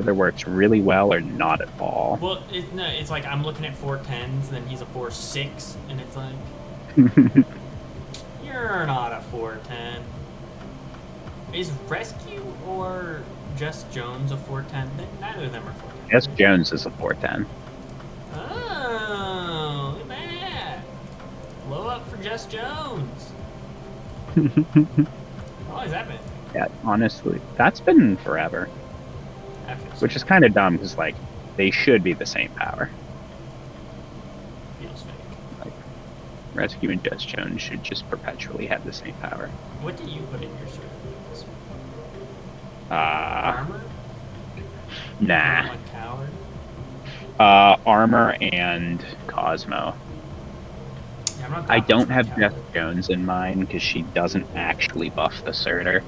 either works really well or not at all. Well, no, it's like I'm looking at 410s, and then he's a 4.6, and it's like, you're not a 410. Is Rescue or Just Jones a 410? Neither of them are 410. Yes, Jones is a 410. Oh, look at that. Blow up for Just Jones. How long has that been? Yeah, honestly, that's been forever. Which is kind of dumb because, like, they should be the same power. Feels fake. Like, Rescue and Just Jones should just perpetually have the same power. What do you put in your sword? Armor? Armor? Nah. Like coward? Armor and Cosmo. Yeah, I don't have Just Jones in mind because she doesn't actually buff the Surtur.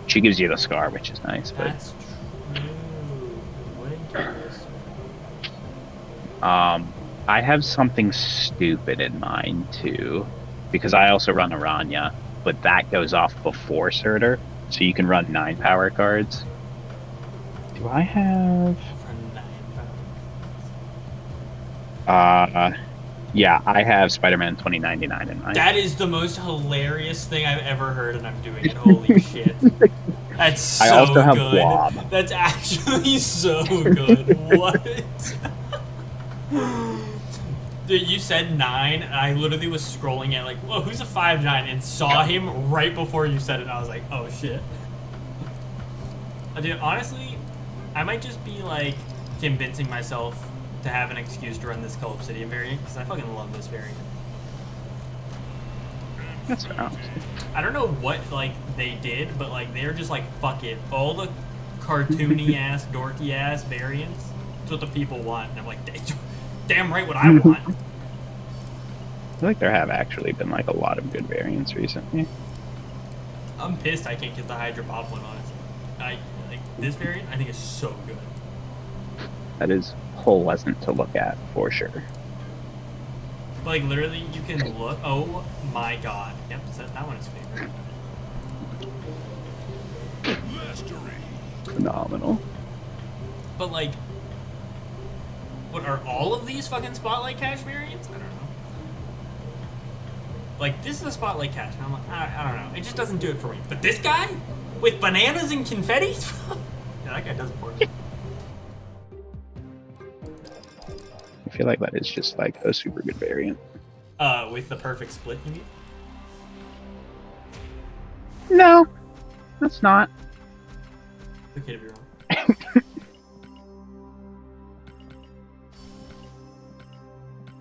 She gives you the scar, which is nice. But that's true. What did you do this? I have something stupid in mind too, because I also run Aranya, but that goes off before Surtur, so you can run 9 power cards. Do I have? Yeah, I have Spider-Man 2099 in mind. That is the most hilarious thing I've ever heard, and I'm doing it. Holy shit. That's so good. I also have Blob. That's actually so good. What? Dude, you said 9, and I literally was scrolling at like, whoa, who's a 5'9", and saw him right before you said it, and I was like, oh shit. Dude, honestly, I might just be like convincing myself to have an excuse to run this Cull Obsidian variant, because I fucking love this variant. That's fair. I don't know what like they did, but like they're just like, fuck it. All the cartoony ass, dorky ass variants, that's what the people want. And I'm like, damn right what I want. I feel like there have actually been like a lot of good variants recently. I'm pissed I can't get the Hydra Pop one, honestly. Like this variant I think is so good. That is pleasant to look at for sure. Like literally you can look, oh my god. Yep, that one is favorite. Phenomenal. But like, what are all of these fucking Spotlight Cash variants? I don't know. Like this is a Spotlight Cash, and I'm like, I don't know. It just doesn't do it for me. But this guy with bananas and confetti, yeah, that guy does it for me. I feel like that is just like a super good variant. With the perfect split, you mean? No, that's not. It's okay to be wrong.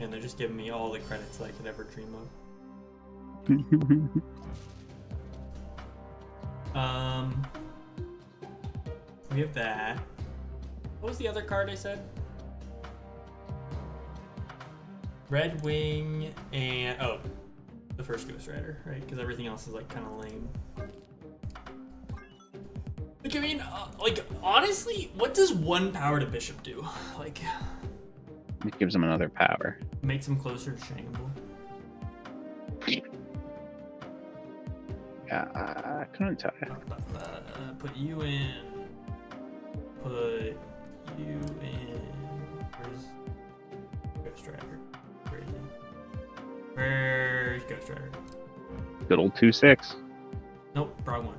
And they're just giving me all the credits that I could ever dream of. We have that. What was the other card I said? Red Wing and the first Ghost Rider, right? Because everything else is like kind of lame. Like I mean, like honestly, what does 1 power to Bishop do? Like, it gives him another power. Makes him closer to Shangle. Yeah, I couldn't tell you. Put you in. Put you in. Where's Ghost Rider? Where is he? Where's Ghost Rider? Good old 2/6. Nope, wrong one.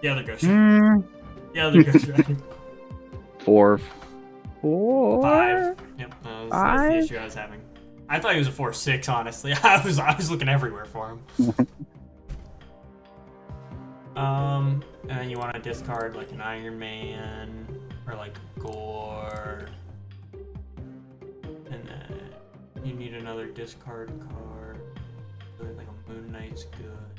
The other Ghost Rider. The other Ghost Rider. 4. 5. Yep, that's the issue I was having. I thought he was a 4/6, honestly. I was looking everywhere for him. And then you want to discard like an Iron Man or like Gore, and then you need another discard card. Like a Moon Knight's good.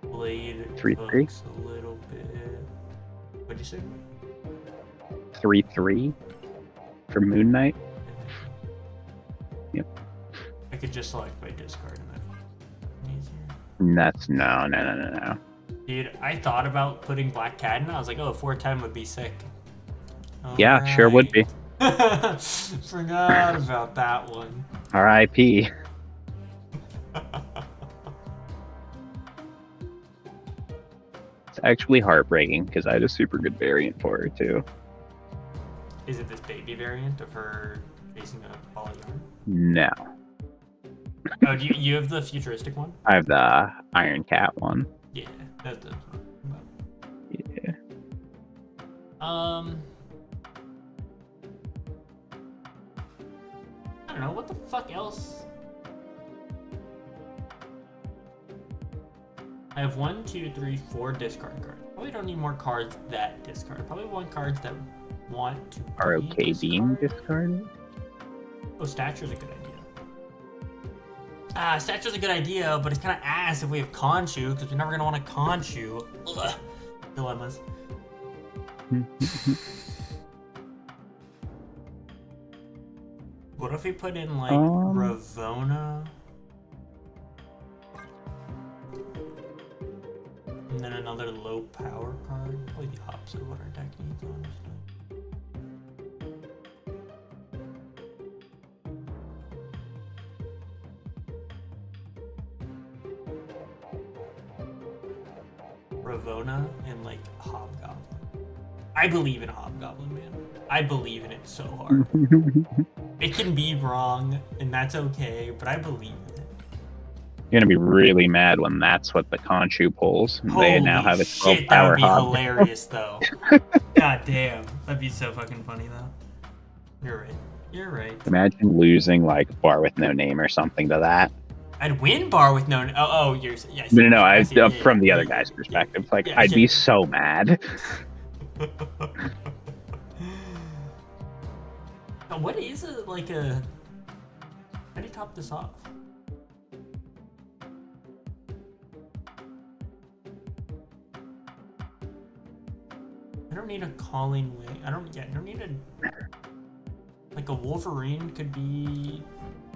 Blade 3/3 a little bit. What'd you say? 3/3 for Moon Knight. Yep. I could just select my discard and that easier. That's no. Dude, I thought about putting Black Cat in. I was like, oh, 410 would be sick. Yeah, sure would be. Forgot about that one. R.I.P. It's actually heartbreaking because I had a super good variant for her too. Is it this baby variant of her chasing a ball of yarn? No, Oh, do you have the futuristic one? I have the Iron Cat one. Yeah, that's the. Yeah. I don't know what the fuck else. I have 1, 2, 3, 4 discard cards. Probably don't need more cards that discard. Probably want cards that want to Are be okay being discarded. discarded? Oh, Stature's a good idea. Stature's a good idea, but it's kind of ass if we have Khonshu, because we're never going to want a Khonshu. Ugh. Dilemmas. What if we put in, like, Ravona? And then another low power card? Probably the opposite of what our deck needs, honestly. Ravona and like Hobgoblin. I believe in Hobgoblin, man. I believe in it so hard. It can be wrong, and that's okay, but I believe in it. You're gonna be really mad when that's what the Khonshu pulls. They now have a 12 shit, that power would be Hob. hilarious, though. God damn, that'd be so fucking funny, though. You're right. You're right. Imagine losing like Bar with No Name or something to that. I'd win Bar with no. Oh, you're. Yeah, No, see, from the other guy's perspective. Like, yeah, I'd be so mad. What is it like a? How do you top this off? I don't need a calling way. I don't need a. Like a Wolverine could be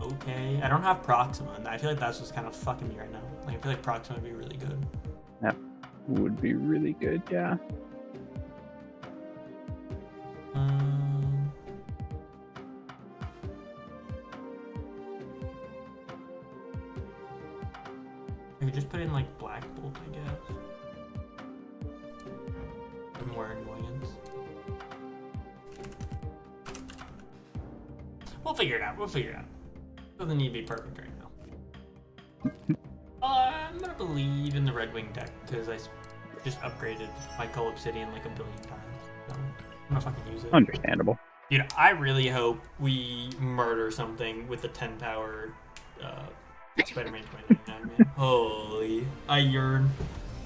okay. I don't have Proxima, and I feel like that's what's kind of fucking me right now. Like I feel like Proxima would be really good. That would be really good, yeah. I could just put in like Black Bolt, I guess. For more annoyance. We'll figure it out. Doesn't need to be perfect right now. I'm gonna believe in the Red Wing deck because I just upgraded my Cull Obsidian like 1 billion times. So I'm gonna fucking use it. Understandable. Dude, I really hope we murder something with the 10 power Spider-Man 2099, man. Holy, I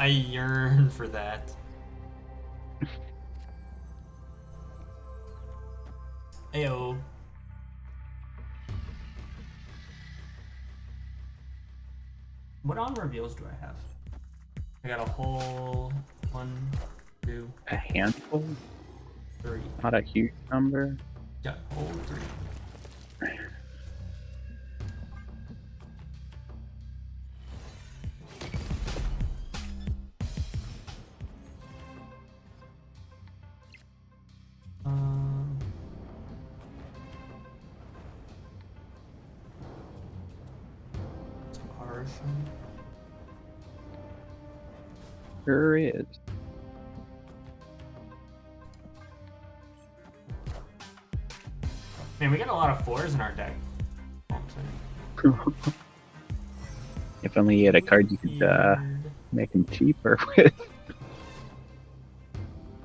yearn for that. Ayo. What on reveals do I have? I got a whole 1, 2, A handful? 3. Not a huge number. Got a whole 3. Sure is. Man, we got a lot of 4s in our deck. If only you had a card you could make them cheaper with.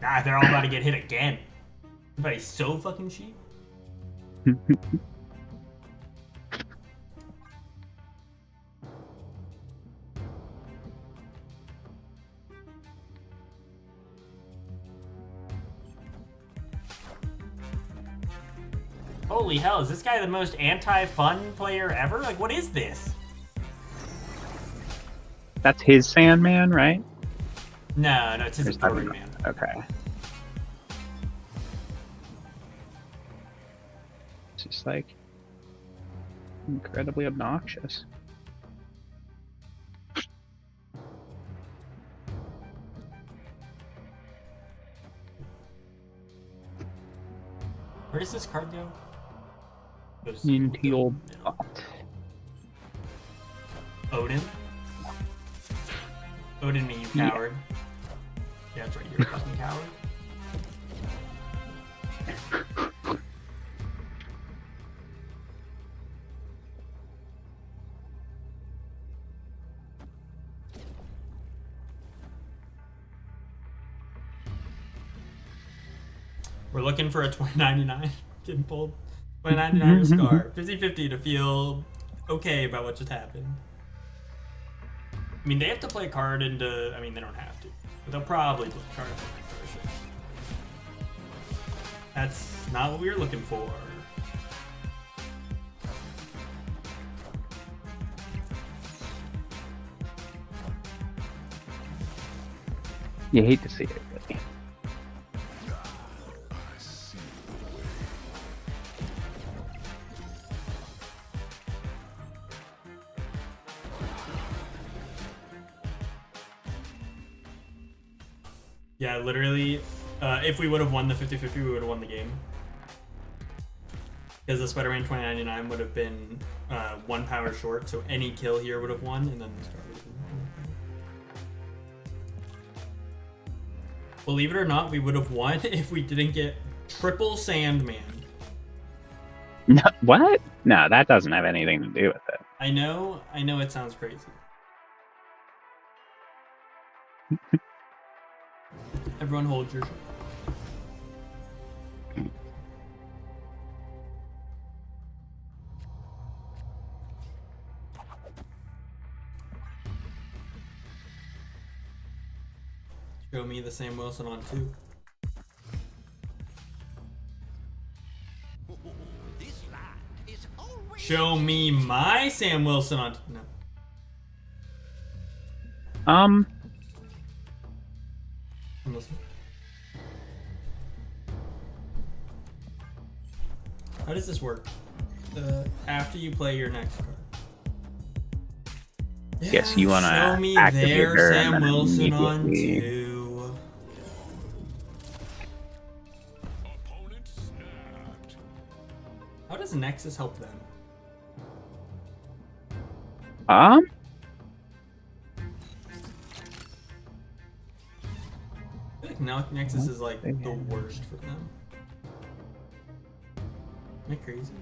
Nah, they're all about to get hit again. Everybody's so fucking cheap. Holy hell, is this guy the most anti-fun player ever? Like, what is this? That's his Sandman, right? No, it's his Authority Man. Okay. It's just like incredibly obnoxious. Where does this card go? Into your butt. Odin? Odin me, you coward. Yeah, that's right. You're a fucking coward. We're looking for a 2099 getting pulled. 2099 to Scar. 50-50 to feel okay about what just happened. I mean, they have to play a card into... I mean, they don't have to. But they'll probably play a card into Necrosis. That's not what we were looking for. You hate to see it, really. Yeah, literally, if we would have won the 50-50, we would have won the game. Because the Spider-Man 2099 would have been 1 power short, so any kill here would have won, and then the Scar would have been. Believe it or not, we would have won if we didn't get triple Sandman. No, what? No, that doesn't have anything to do with it. I know it sounds crazy. Everyone hold your shit. Show me the Sam Wilson on 2. Show me my Sam Wilson on... No. I'm listening. How does this work? After you play your next card. Yes, you want to show me activate their her Sam and then Wilson on immediately- 2. How does Nexus help them? I feel like now Nexus is like the worst for them. Am I crazy?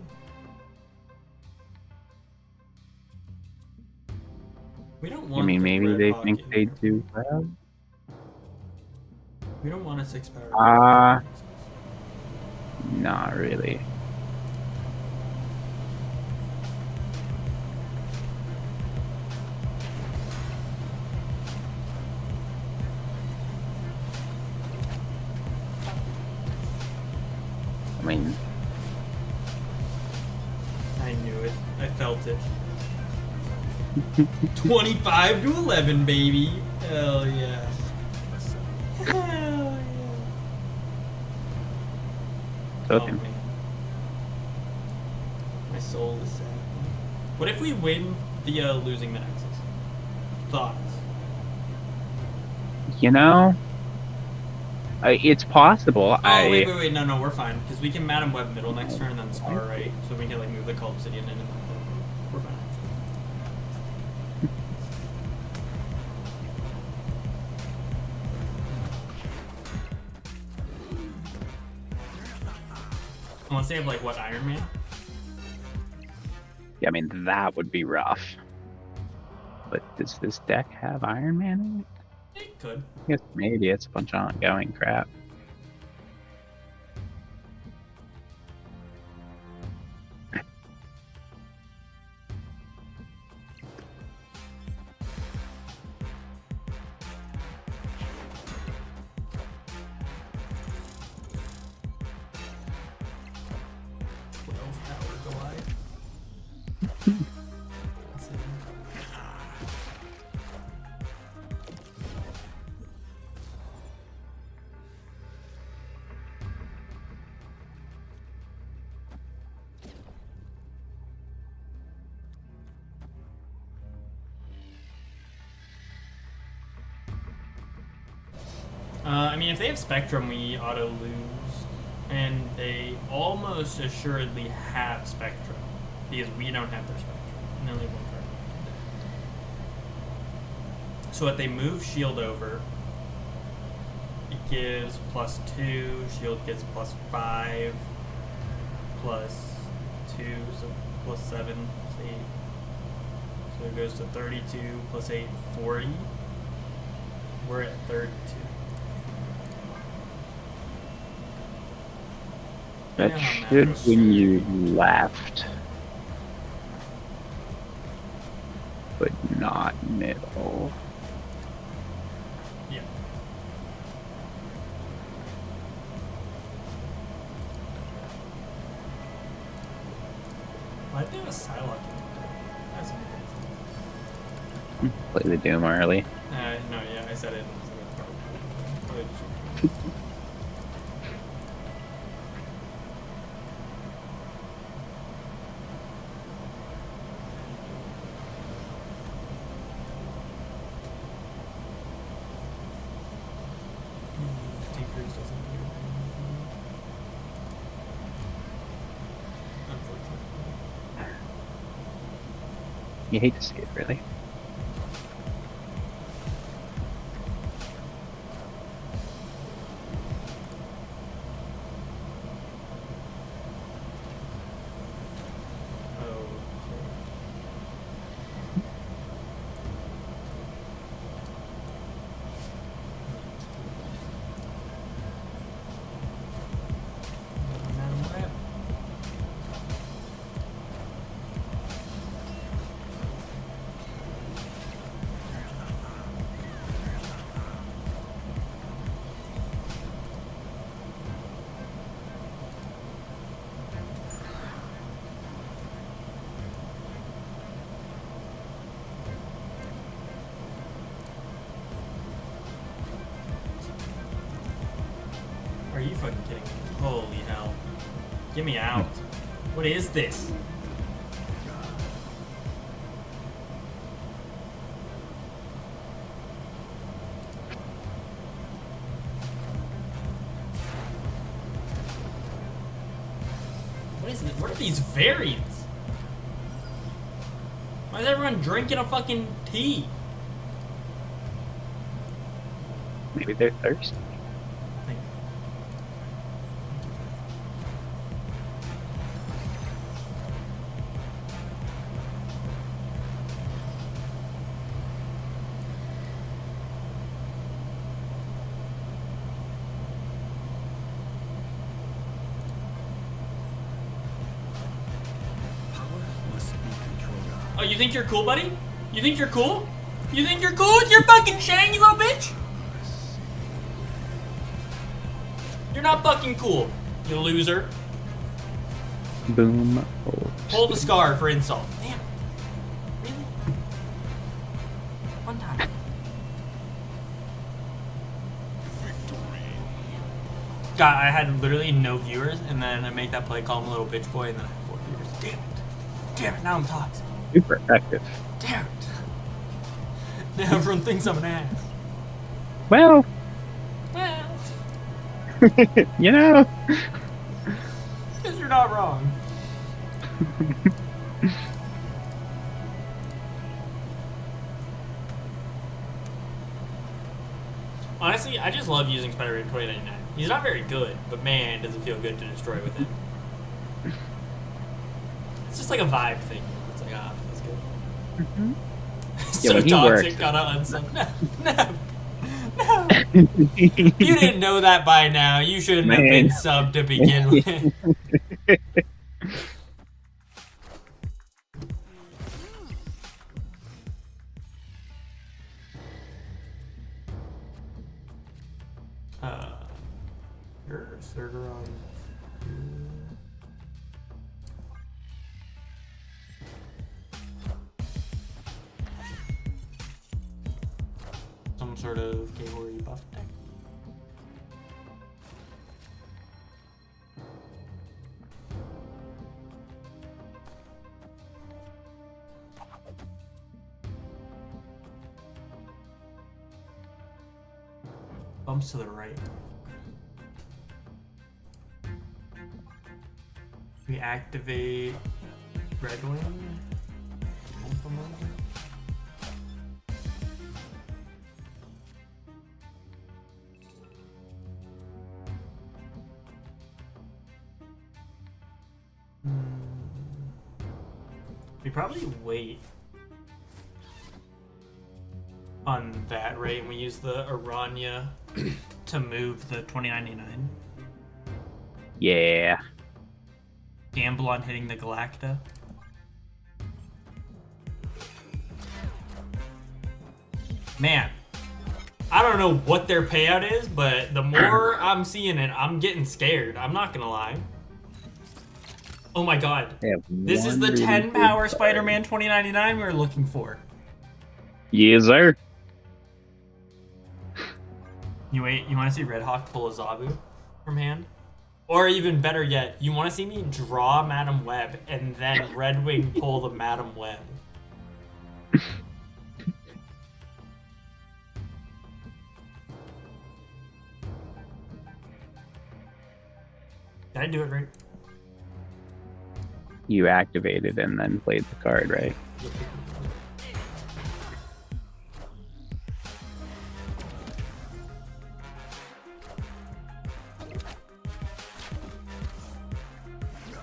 We don't want. I mean, the maybe red they hawk think in they here. do well. We don't want a 6-power. Not really. I mean, I knew it. I felt it. 25 to 11, baby. Hell yeah. Hell yeah. token. Man. My soul is sad. What if we win via losing the Nexus? Thoughts? You know, it's possible. Oh, wait. No, we're fine. Because we can Madam Web middle next turn and then Scar, right? So we can, like, move the Call Obsidian in and then we're fine. Unless they have, like, what, Iron Man? Yeah, I mean, that would be rough. But does this deck have Iron Man in it? It could. I guess maybe it's a bunch of ongoing crap. I mean, if they have Spectrum, we auto lose. And they almost assuredly have Spectrum. Because we don't have their Spectrum. And they only have one card left. So if they move Shield over, gives +2, shield gets +5, +2, so +7, +8. So it goes to 32 +8, 40. We're at 32. That should when you left, but not middle. Yeah. Why do they have a Psylocke in there? That's amazing. Play the Doom early. No, yeah, I said it. Probably. Tinkers doesn't do anything. Unfortunately. You hate to see it, really. Are you fucking kidding me? Holy hell. Get me out. What is this? What is it? What are these variants? Why is everyone drinking a fucking tea? Maybe they're thirsty. Oh, you think you're cool, buddy? You think you're cool? You think you're cool with your fucking Shang, you little bitch? You're not fucking cool, you loser. Boom. Hold the scar for insult. Damn. Really? One time. God, I had literally no viewers, and then I make that play, call him a little bitch boy, and then I have 4 viewers. Damn it. Damn it, now I'm toxic. Super effective. Damn it. Now everyone thinks I'm an ass. Well, Well, you know. because you're not wrong. Honestly, I just love using Spider-Man 2099. He's not very good, but man, does it feel good to destroy with him. It's just like a vibe thing. It's like, ah, that's good. Mm-hmm. So when he toxic, works. gotta unsub. No. If you didn't know that by now, you shouldn't have been subbed to begin with. Your server on. Some sort of cavalry buff deck. Bumps to the right. We activate Red Wing. We probably wait on that, right? And we use the Aranya to move the 2099. Yeah. Gamble on hitting the Galacta. Man, I don't know what their payout is, but the more I'm seeing it, I'm getting scared. I'm not gonna lie. Oh my god. This is the 10 power Spider-Man 2099 we were looking for. Yes, sir. You want to see Red Hawk pull a Zabu from hand? Or even better yet, you want to see me draw Madam Web and then Red Wing pull the Madam Web. Did I do it right? You activated and then played the card, right?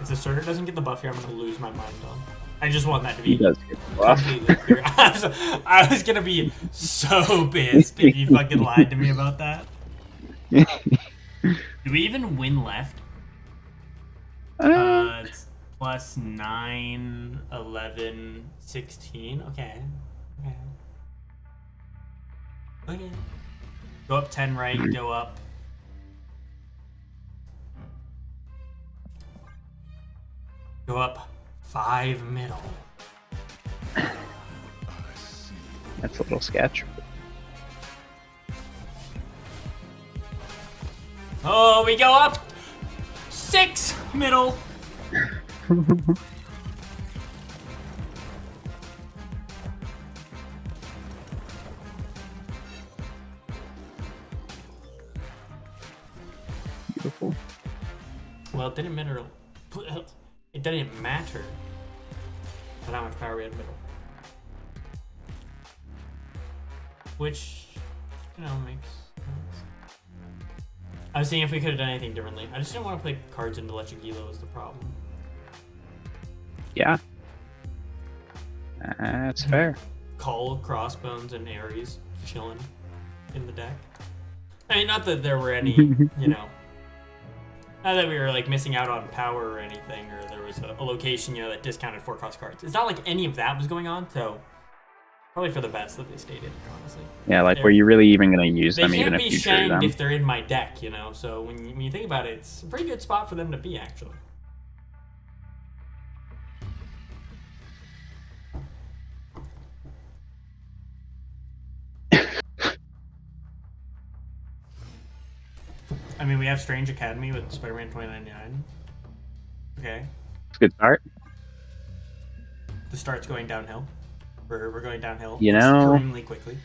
If the Surtur doesn't get the buff here, I'm going to lose my mind on. I just want that to be He does get the buff. completely clear. I was going to be so pissed if you fucking lied to me about that. Do we even win left? It's plus 9, 11, 16. Okay. Okay. Go up 10 right, go up. Go up 5 middle. That's a little sketch. Oh, we go up 6 middle. Beautiful. Well, it didn't matter. It didn't matter how much power we had middle. Which, makes sense. I was seeing if we could have done anything differently. I just didn't want to play cards into Lechigilo was the problem. Yeah. That's fair. Cull, Crossbones, and Ares chilling in the deck. I mean, not that there were any, not that we were like missing out on power or anything, or there was a location, that discounted 4-cost cards. It's not like any of that was going on, so probably for the best that they stayed in here, honestly. Yeah, like, were you really even going to use them even if They you can't drew be them? shanked if they're in my deck, So when you think about it, it's a pretty good spot for them to be, actually. I mean, we have Strange Academy with Spider-Man 2099. Okay. It's a good start. The start's going downhill. We're going downhill extremely quickly.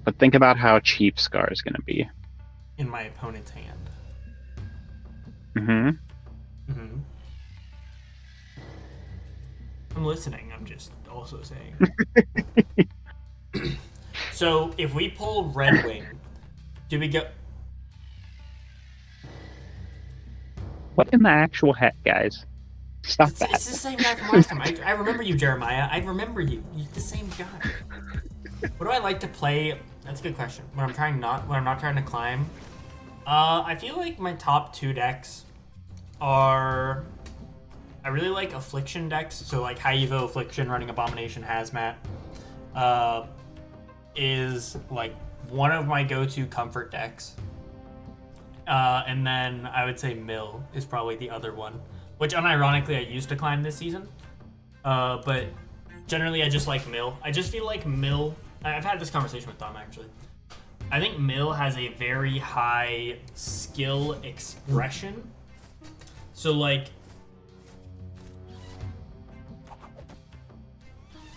But think about how cheap Scar is going to be. In my opponent's hand. Mm-hmm. I'm listening. I'm just also saying. So if we pull Red Wing, do we go? What in the actual heck, guys? Stop that. It's the same guy from last time. I remember you, Jeremiah. I remember you. You're the same guy. What do I like to play? That's a good question. When I'm not trying to climb. I feel like my top 2 decks are. I really like Affliction decks. So like High Evo Affliction running Abomination Hazmat. Is like one of my go-to comfort decks. And then I would say Mill is probably the other one, which unironically I used to climb this season. But generally I just like Mill. I just feel like Mill, I've had this conversation with Tom actually. I think Mill has a very high skill expression. So like,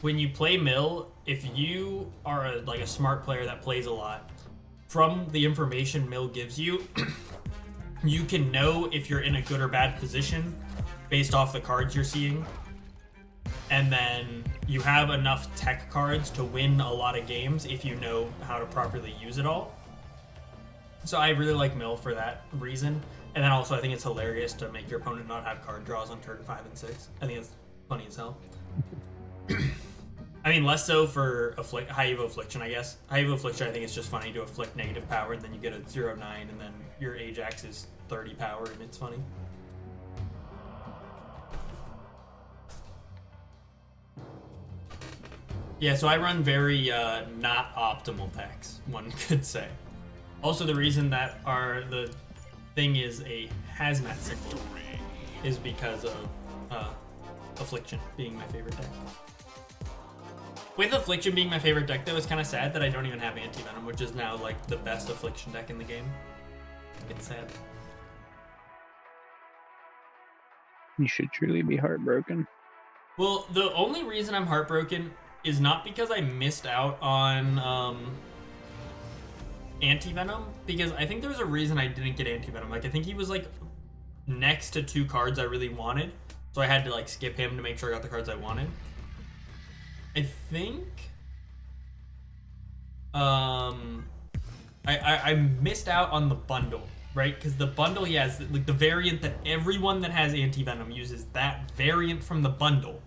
when you play Mill, if you are a smart player that plays a lot, from the information Mill gives you, you can know if you're in a good or bad position based off the cards you're seeing. And then you have enough tech cards to win a lot of games if you know how to properly use it all. So I really like Mill for that reason. And then also I think it's hilarious to make your opponent not have card draws on turn 5 and 6. I think it's Funny as hell. I mean, less so for High Evo Affliction, I guess. High Evo Affliction, I think it's just funny to afflict negative power, and then you get a 0-9, and then your Ajax is 30 power, and it's funny. Yeah, so I run very not optimal decks, one could say. Also, the reason that the thing is a hazmat symbol is because of Affliction being my favorite deck. With Affliction being my favorite deck, though, it's kind of sad that I don't even have Anti-Venom, which is now, like, the best Affliction deck in the game. It's sad. You should truly be heartbroken. Well, the only reason I'm heartbroken is not because I missed out on Anti-Venom, because I think there was a reason I didn't get Anti-Venom. Like, I think he was, like, next to 2 cards I really wanted, so I had to, like, skip him to make sure I got the cards I wanted. I think I missed out on the bundle, right? Because the bundle he has, like, the variant that everyone that has Anti-Venom uses, that variant from the bundle.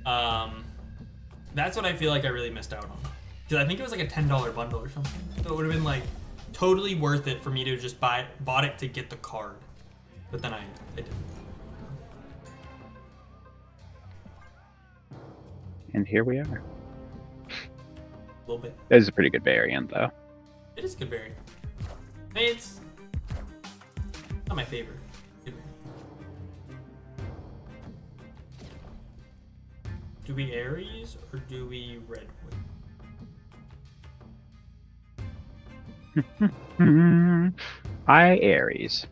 That's what I feel like I really missed out on. Because I think it was like a $10 bundle or something. So it would have been like totally worth it for me to just bought it to get the card. But then I didn't. And here we are. A little bit. That is a pretty good variant, though. It is a good variant. I mean, it's not my favorite. Good variant. Do we Ares or do we Redwood? I Ares.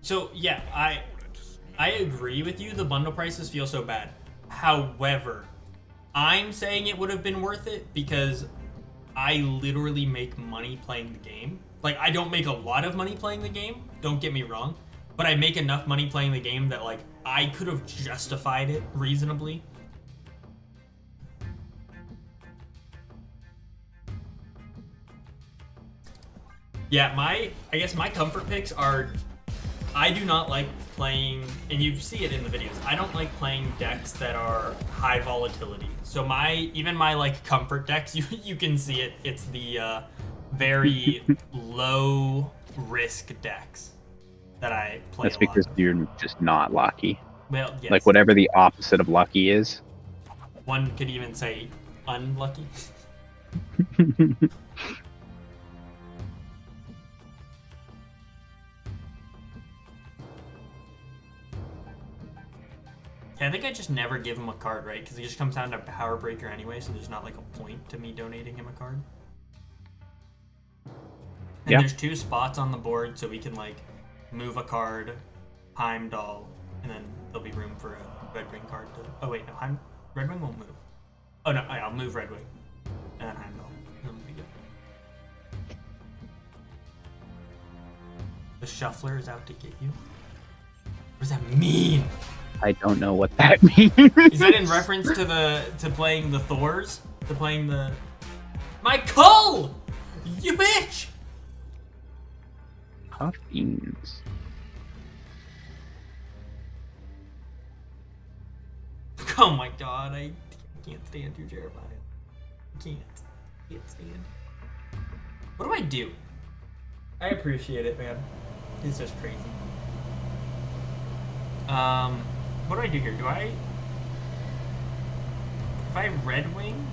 So yeah, I agree with you. The bundle prices feel so bad. However, I'm saying it would have been worth it because I literally make money playing the game. Like, I don't make a lot of money playing the game, don't get me wrong, but I make enough money playing the game that, like, I could have justified it reasonably. Yeah, I guess my comfort picks are, I do not like playing, and you see it in the videos, I don't like playing decks that are high volatility. So even my like comfort decks, you can see it, it's the very low risk decks that I play. That's because you're just not lucky. Well, yes. Like whatever the opposite of lucky is. One could even say unlucky. I think I just never give him a card, right? Because it just comes down to Power Breaker anyway, so there's not like a point to me donating him a card. And yeah, there's 2 spots on the board, so we can like move a card, Heimdall, and then there'll be room for a Red Wing card to... Oh wait, no, Red Wing won't move. Oh no, I'll move Red Wing, and then Heimdall. And then we'll be good. The Shuffler is out to get you. What does that mean? I don't know what that means. Is that in reference to playing the Thors? To playing the... My Cull! You bitch! Tough beans. Oh my god, I can't stand you, Jeremiah. Can't stand. What do I do? I appreciate it, man. It's just crazy. What do I do here? If I Red Wing?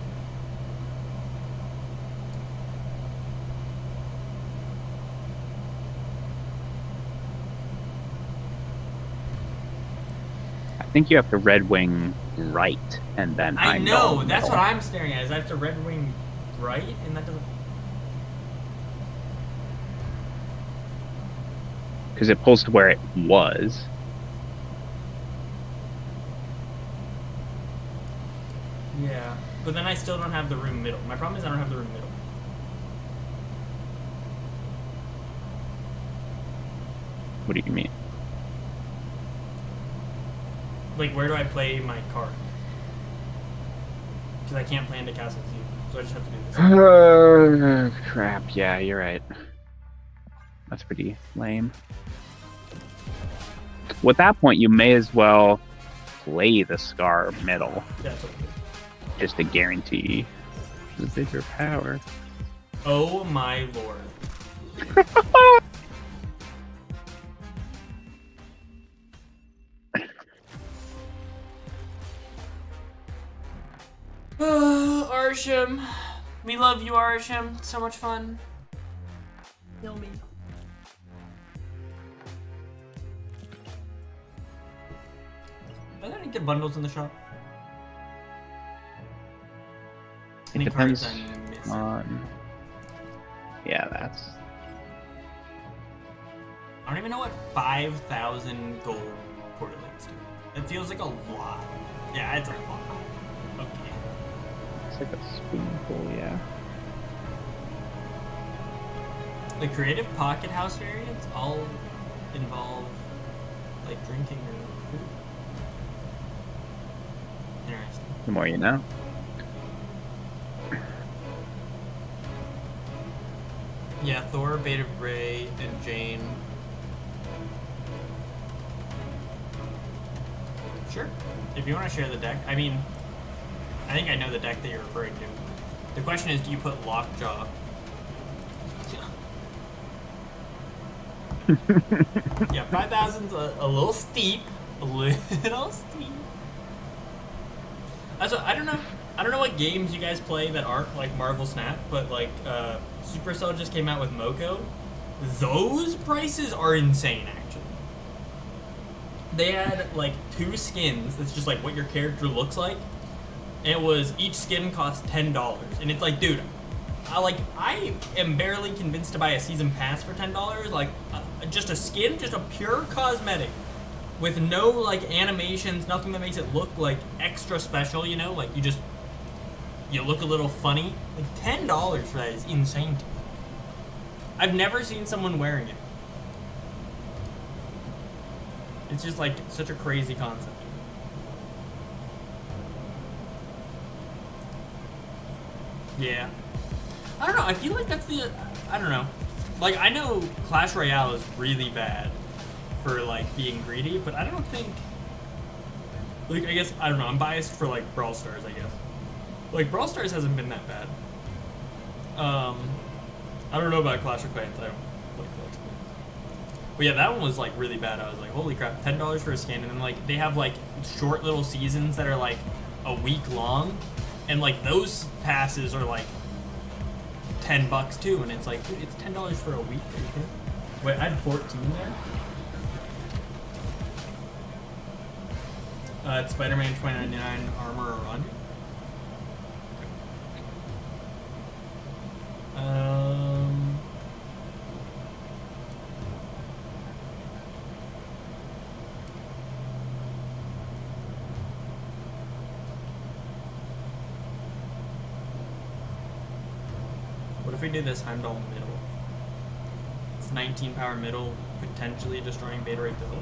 I think you have to Red Wing right, and then I know, that's what I'm staring at, is I have to Red Wing right, and that doesn't... Because it pulls to where it was. Yeah, but then I still don't have the room middle. My problem is I don't have the room middle. What do you mean? Like, where do I play my card? Because I can't play into Castle Z, so I just have to do this. Crap, yeah, you're right. That's pretty lame. Well, at that point, you may as well play the Scar middle Yeah, totally. just to guarantee the bigger power. Oh my lord. Arsham. We love you, Arsham. So much fun. Kill me. Are there any good bundles in the shop? It Any depends cards I'm missing? on. Yeah, that's. I don't even know what 5,000 gold correlates to. It feels like a lot. Yeah, it's a lot. Okay. It's like a spoonful, yeah. The creative pocket house variants all involve like drinking or food. Interesting. The more you know. Yeah, Thor, Beta Ray, and Jane. Sure. If you want to share the deck. I mean, I think I know the deck that you're referring to. The question is, do you put Lockjaw? Yeah, 5,000's a little steep. A little steep. Also, I don't know what games you guys play that aren't like Marvel Snap, but like Supercell just came out with Moko. Those prices are insane, actually. They had like 2 skins. That's just like what your character looks like. And it was each skin cost $10, and it's like, dude, I am barely convinced to buy a season pass for $10. Like, just a skin, just a pure cosmetic, with no like animations, nothing that makes it look like extra special. You know, like you look a little funny. Like $10 for that is insane to me. I've never seen someone wearing it. It's just like such a crazy concept. Yeah. I don't know, I feel like that's I don't know. Like, I know Clash Royale is really bad for, like, being greedy, but I don't think... Like, I guess, I don't know, I'm biased for, like, Brawl Stars, I guess. Like, Brawl Stars hasn't been that bad. I don't know about Clash of Clans, I don't play Clash of Clans. But yeah, that one was, like, really bad. I was like, holy crap, $10 for a skin, and then, like, they have, like, short little seasons that are, like, a week long, and, like, those passes are, like, $10 too, and it's like, dude, it's $10 for a week. Wait, I had 14 there. It's Spider-Man 2099 armor run. What if we do this Heimdall middle? It's 19 power middle, potentially destroying Beta Ray Bill.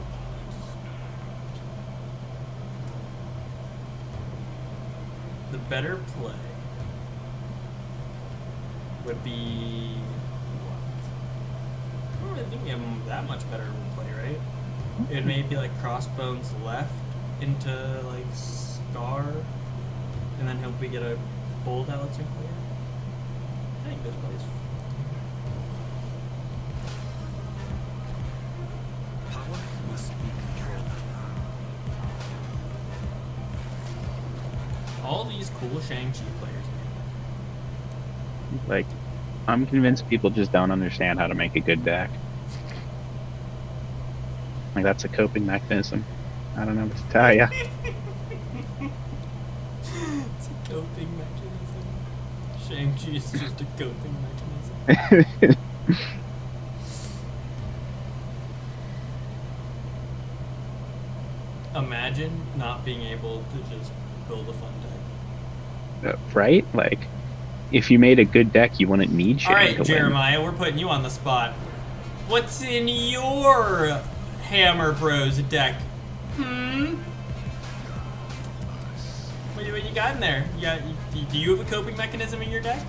The better play would be what? I don't really think we have that much better play, right? It would maybe be like Crossbones left into like Scar, and then hope we get a bolt that lets him clear. I think this plays. Power must be controlled. All these cool Shang-Chi players. Like, I'm convinced people just don't understand how to make a good deck. Like, that's a coping mechanism. I don't know what to tell you. It's a coping mechanism. Shang-Chi is just a coping mechanism. Imagine not being able to just build a fun deck. Right? Like, if you made a good deck, you wouldn't need Shang Alright, to Jeremiah, we're putting you on the spot. What's in your Hammer Bros deck? What you got in there? Do you have a coping mechanism in your deck?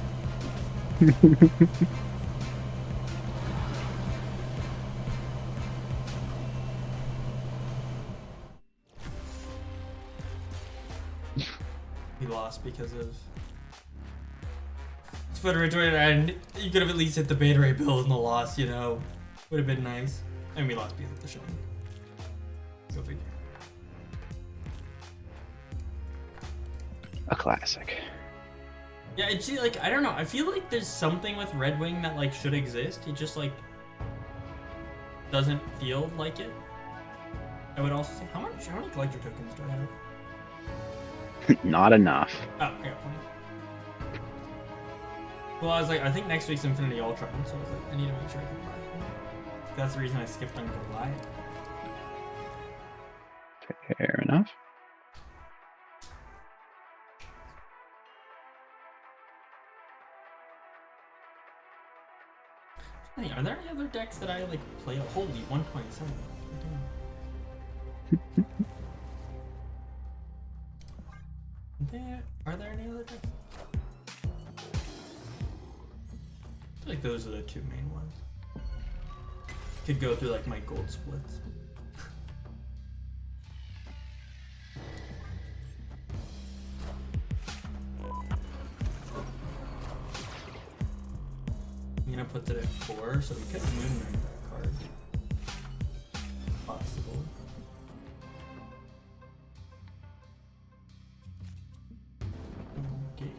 lost because of Twitter, and you could have at least hit the beta ray build in the loss, you know. Would have been nice. And we lost because of the showing. Go figure. A classic. Yeah, it's like, I don't know. I feel like there's something with Red Wing that like should exist. It just like doesn't feel like it. I would also say, how many collector tokens do I have? Not enough. Oh, I got plenty. Well, I was like, I think next week's Infinity Ultron, so I was like, I need to make sure I can buy it. That's the reason I skipped on Goliath. Fair enough. Hey, are there any other decks that I like play? Holy 127. Are there any other decks? I feel like those are the two main ones. Could go through like my gold splits. Mina puts it at 4, so we could moonring that card. Possible. Okay.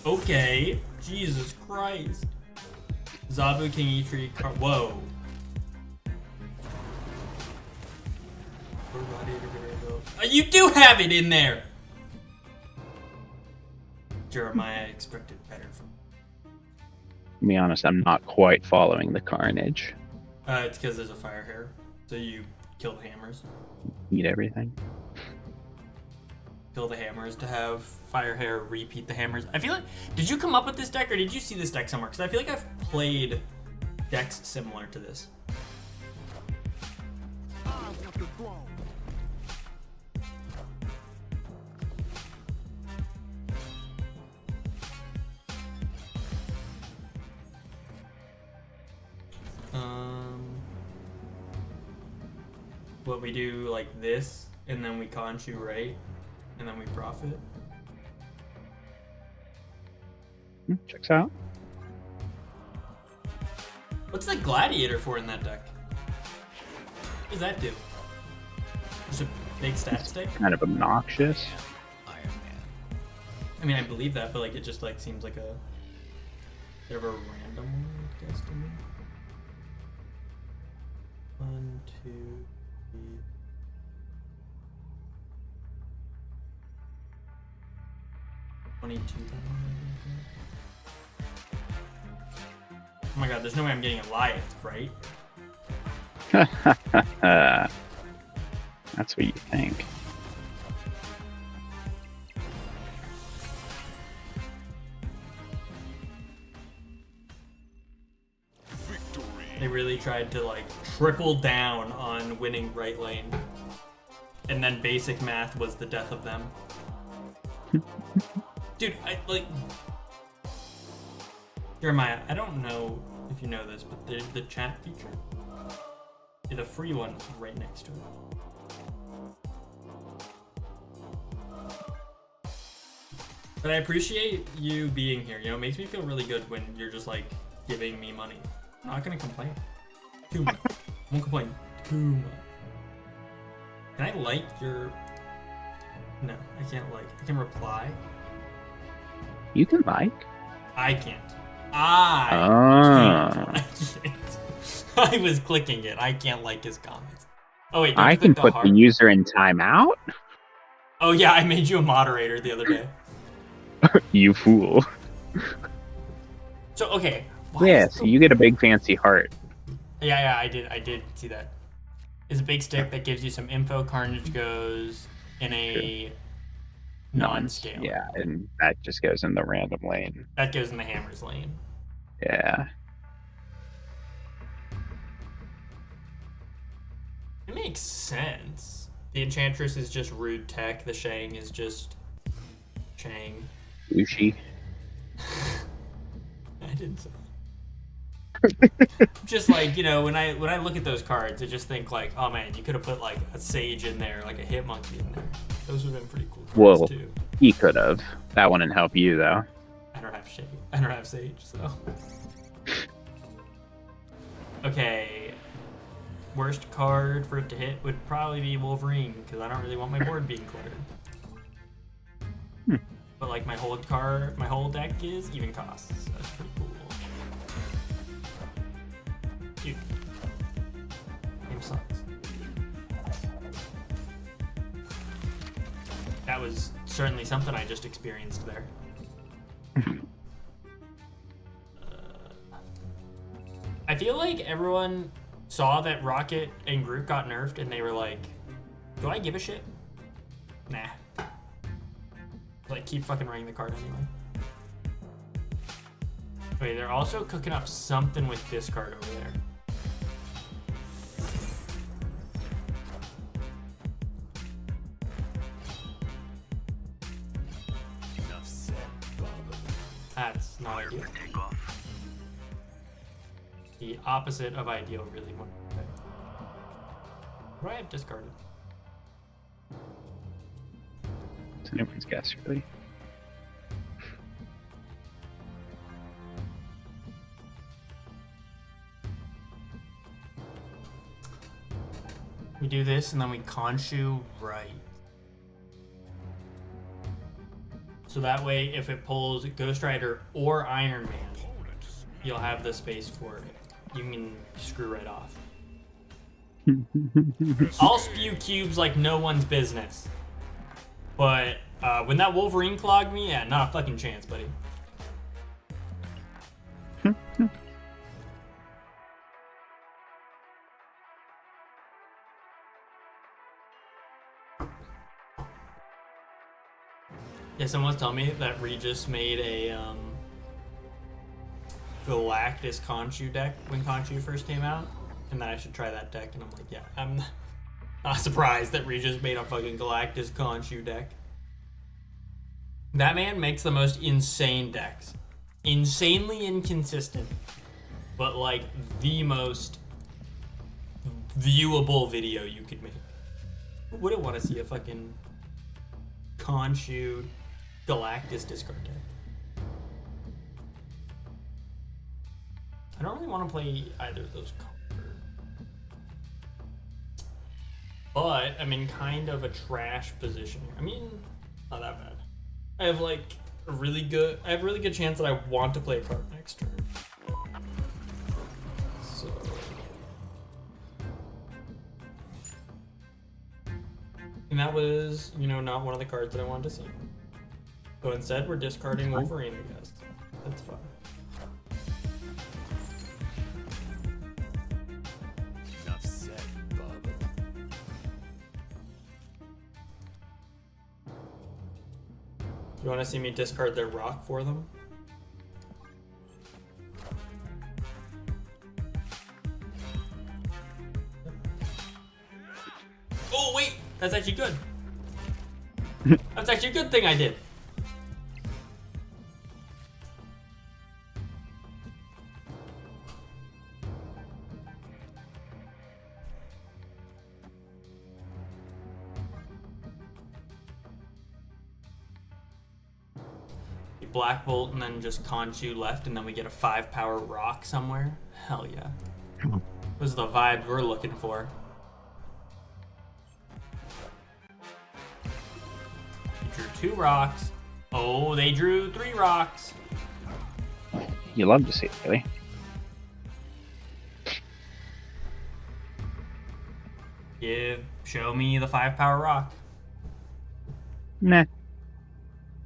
Okay. Jesus Christ. Zabu King E3 card. Whoa. You do have it in there! Jeremiah, I expected better from To be honest, I'm not quite following the carnage. it's because there's a fire hair. So you kill the hammers. Eat everything. Kill the hammers to have fire hair repeat the hammers. I feel like, did you come up with this deck or did you see this deck somewhere? Because I feel like I've played decks similar to this. I want the throne. What we do like this, and then we Khonshu, right? And then we profit. Checks out. What's the gladiator for in that deck? What does that do? Just a big stat stick? Kind of obnoxious. Iron Man. I mean, I believe that, but like it just like seems like a bit of a random one, I guess, to me. 1, 2, 3. Oh my god, there's no way I'm getting a Lieth, right? That's what you think. Victory. They really tried to like triple down on winning right lane. And then basic math was the death of them. Dude, I like Jeremiah, I don't know if you know this, but the chat feature, the free one is right next to it. But I appreciate you being here. You know, it makes me feel really good when you're just like giving me money. I'm not gonna complain. Too much. I won't complain too much. Can I like your... No, I can't like. I can reply. You can like. I can't. I can't. I can't. I was clicking it. I can't like his comments. Oh wait, I can put the user in timeout. Oh yeah, I made you a moderator the other day. You fool. So okay. Yeah, so you get a big fancy heart. Yeah, I did see that. It's a big stick that gives you some info. Carnage goes in a non-scale. Yeah, and that just goes in the random lane. That goes in the hammers lane. Yeah. It makes sense. The Enchantress is just rude tech. The Shang is just Chang. Ushi. I didn't say that. Just like, you know, when I look at those cards, I just think like, oh man, you could have put like a Sage in there, like a Hitmonkey in there. Those would have been pretty cool cards Well, too. he could have. That wouldn't help you though. I don't have Shade. I don't have Sage, so. Okay. Worst card for it to hit would probably be Wolverine, because I don't really want my board being cleared. But like my whole deck is even costs. So that's pretty cool. Dude. Game sucks. That was certainly something I just experienced there. I feel like everyone saw that Rocket and Groot got nerfed and they were like, do I give a shit? Nah. Like, keep fucking running the card anyway. Wait, they're also cooking up something with this card over there. That's not ideal. The opposite of ideal, really. What do I have discarded? It's anyone's guess, really. We do this and then we Khonshu right. So that way, if it pulls Ghost Rider or Iron Man, you'll have the space for it. You can screw right off. I'll spew cubes like no one's business. But when that Wolverine clogged me, yeah, not a fucking chance, buddy. Yeah, someone was telling me that Regis made a Galactus Khonshu deck when Khonshu first came out, and that I should try that deck, and I'm like, yeah, I'm not surprised that Regis made a fucking Galactus Khonshu deck. That man makes the most insane decks. Insanely inconsistent, but like the most viewable video you could make. Who wouldn't want to see a fucking Khonshu Galactus discard deck? I don't really want to play either of those cards. But I'm in kind of a trash position here. I mean, not that bad. I have like a really good chance that I want to play a card next turn. So and that was, you know, not one of the cards that I wanted to see. So instead we're discarding Wolverine, I guess. That's fine. You want to see me discard their rock for them? Oh, wait! That's actually good. That's actually a good thing I did. Black Bolt and then just Khonshu left, and then we get a 5-power rock somewhere. Hell yeah. Those are the vibes we're looking for. They drew 2 rocks. Oh, they drew 3 rocks. You love to see it, really. Show me the 5-power rock. Nah.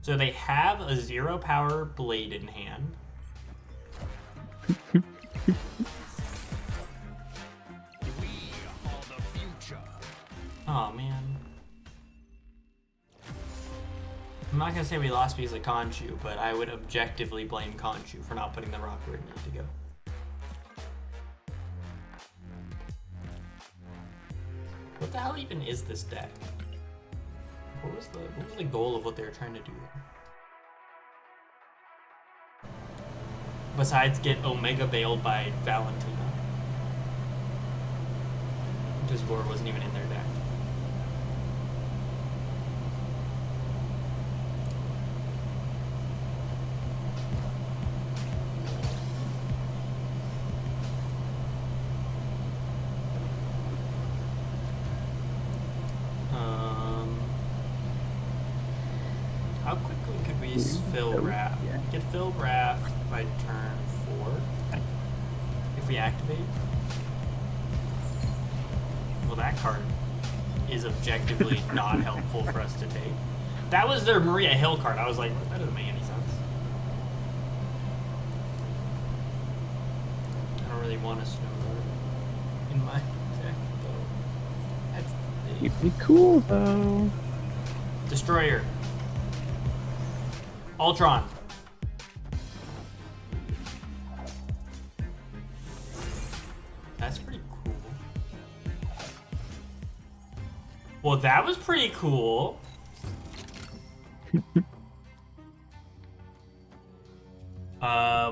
So they have a 0-power blade in hand. We are the future. Oh man. I'm not gonna say we lost because of Khonshu, but I would objectively blame Khonshu for not putting the rock where it needed to go. What the hell even is this deck? What was the goal of what they were trying to do? besides get Omega bailed by Valentina. Because Gore wasn't even in their deck. How quickly could we fill Wrath? Yeah. Get fill Wrath by turn 4 if we activate. Well, that card is objectively not helpful for us to take. That was their Maria Hill card. I was like, that doesn't make any sense. I don't really want a Snowguard in my deck, though. That's the You'd be cool though. Destroyer. Ultron. That's pretty cool. Well, that was pretty cool.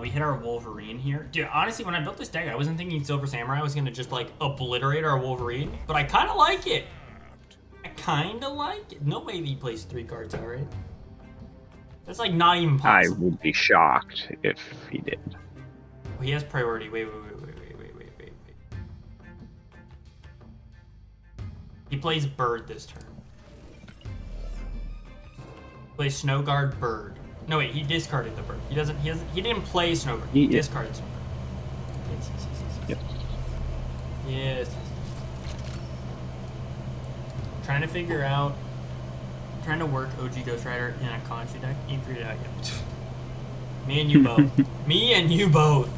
We hit our Wolverine here. Dude, honestly, when I built this deck, I wasn't thinking Silver Samurai was gonna just, like, obliterate our Wolverine. But I kinda like it. I kinda like it. No way he plays 3 cards alright. That's, like, not even I possible. would be shocked if he did. Well, he has priority. Wait. He plays Bird this turn. Plays Snow Guard Bird. No wait, he discarded the Bird. He didn't play Snow Guard. He discarded Snow Guard. Yes. Trying to figure out, trying to work OG Ghost Rider in a Conchu deck. Ain't figured it out yet. Me and you both. Me and you both.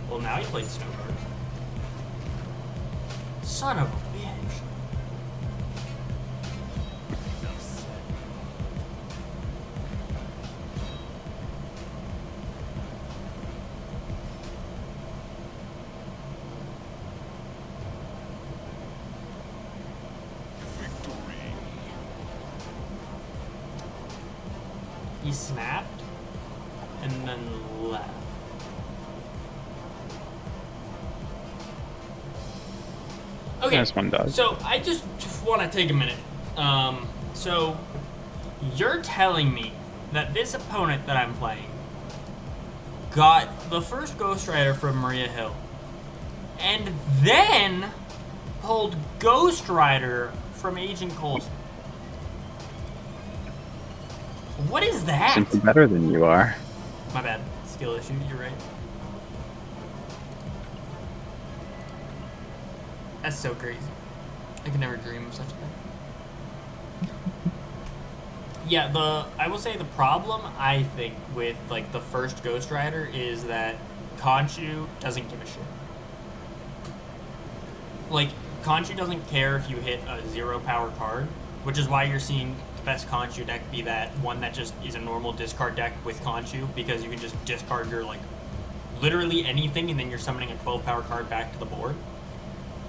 Well, now he played Snowguard. Son of a bitch. He snapped and then left. Okay, This one does. so I just want to take a minute. So you're telling me that this opponent that I'm playing got the first Ghost Rider from Maria Hill and then pulled Ghost Rider from Agent Coulson. What is that? Simply better than you are. My bad. Skill issue, you're right. That's so crazy. I could never dream of such a thing. Yeah, I will say the problem, I think, with, like, the first Ghost Rider is that Conchu doesn't give a shit. Like, Conchu doesn't care if you hit a 0 power card, which is why you're seeing the best Conchu deck be that one that just is a normal discard deck with Conchu, because you can just discard your, like, literally anything, and then you're summoning a 12 power card back to the board.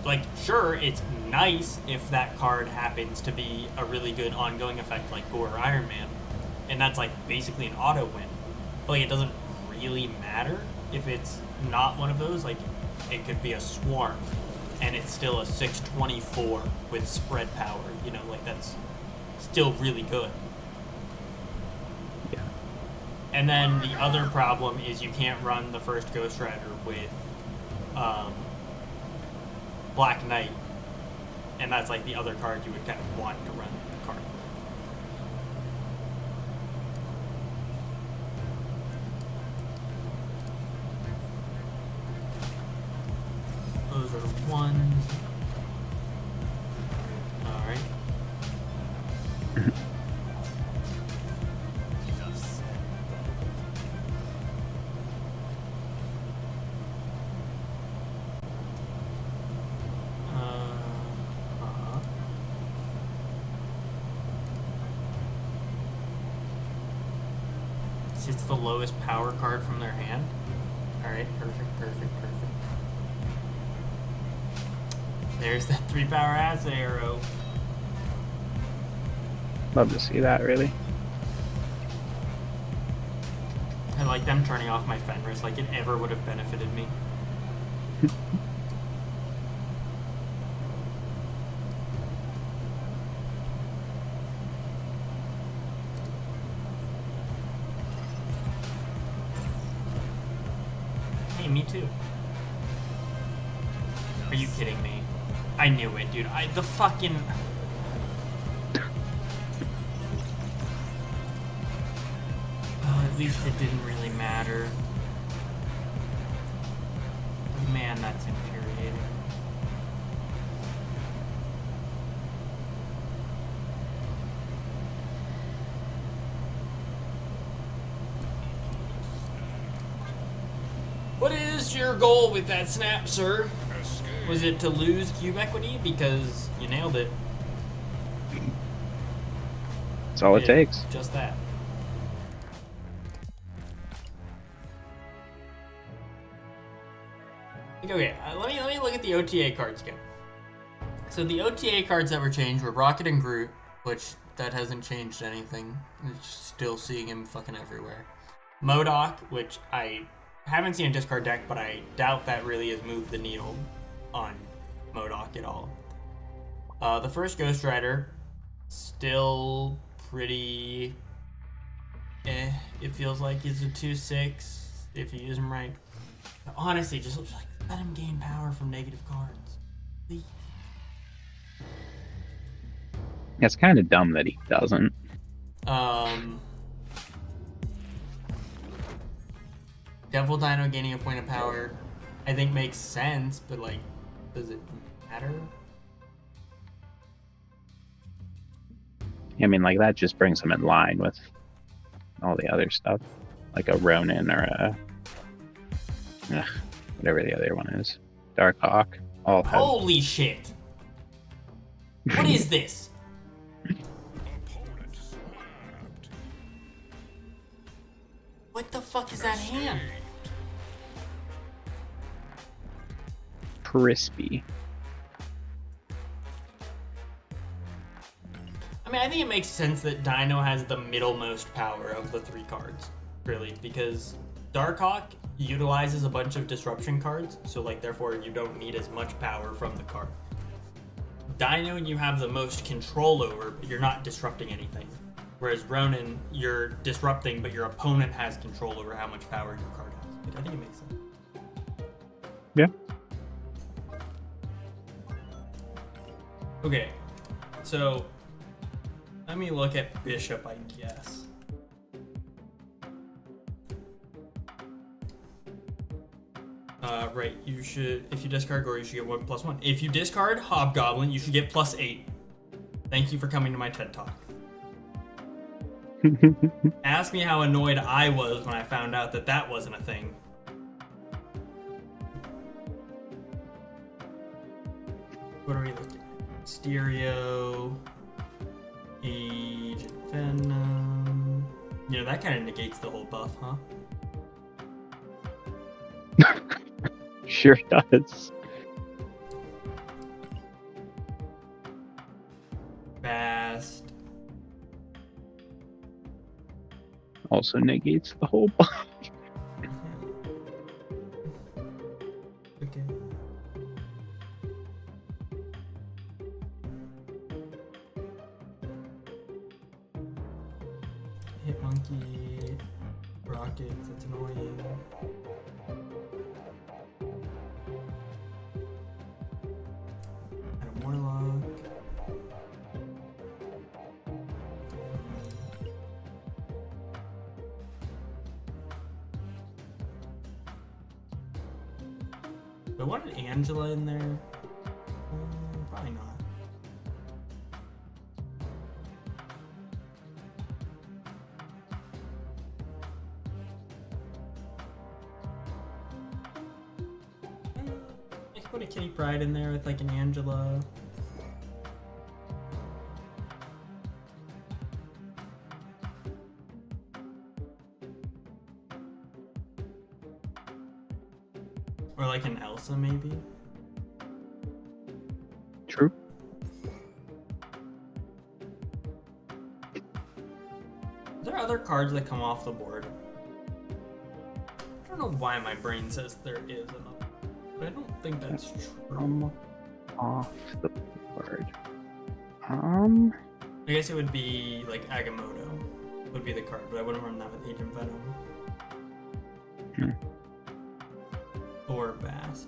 Like, sure, it's nice if that card happens to be a really good ongoing effect like Gore or Iron Man, and that's, like, basically an auto win. But, like, it doesn't really matter if it's not one of those. Like, it could be a Swarm, and it's still a 6/24 with spread power. You know, like, that's still really good. Yeah. And then the other problem is you can't run the first Ghost Rider with Black Knight, and that's like the other card you would kind of want to run the card with. Those are the ones. Alright. It's the lowest power card from their hand. Alright, perfect. There's that 3 power acid arrow. Love to see that, really. I like them turning off my Fenris like it ever would have benefited me. Hey, me too. Are you kidding me? I knew it, dude. The fucking... At least it didn't really matter. Man, that's infuriating. What is your goal with that snap, sir? Was it to lose cube equity? Because you nailed it. That's all it takes. Just that. Okay, let me look at the OTA cards again. So the OTA cards that were changed were Rocket and Groot, which that hasn't changed anything. It's still seeing him fucking everywhere. MODOK, which I haven't seen a discard deck, but I doubt that really has moved the needle on MODOK at all. The first Ghost Rider, still pretty it feels like he's a 2/6 if you use him right. But honestly, just looks like let him gain power from negative cards. Please. It's kind of dumb that he doesn't. Devil Dino gaining a point of power, I think makes sense, but like, does it matter? I mean, like, that just brings him in line with all the other stuff. Like a Ronin or a... whatever the other one is. Darkhawk. All have... Holy shit! What is this? What the fuck is that hand? Crispy. I mean, I think it makes sense that Dino has the middlemost power of the 3 cards, really, because Darkhawk utilizes a bunch of disruption cards, so like therefore you don't need as much power from the card. Dino you have the most control over, but you're not disrupting anything. Whereas Ronin, you're disrupting, but your opponent has control over how much power your card has. Like, I think it makes sense. Yeah. Okay, so let me look at Bishop, I guess. Right, you should, if you discard Gore, you should get 1+1. If you discard Hobgoblin, you should get +8. Thank you for coming to my TED Talk. Ask me how annoyed I was when I found out that that wasn't a thing. What are we looking at? Stereo, Agent Venom. You know, that kind of negates the whole buff, huh? Sure does. Fast. Also negates the whole buff. Okay. Hit monkey. Rockets, that's annoying. And a warlock. Do I want an Angela in there? Probably not. I could put a Kitty Pryde in there with like an Angela. Or like an Elsa, maybe? True. other cards that come off the board? I don't know why my brain says there is another, but I don't think that's true. Off the board. I guess it would be like Agamotto would be the card, but I wouldn't run that with Agent Venom. Or Bast.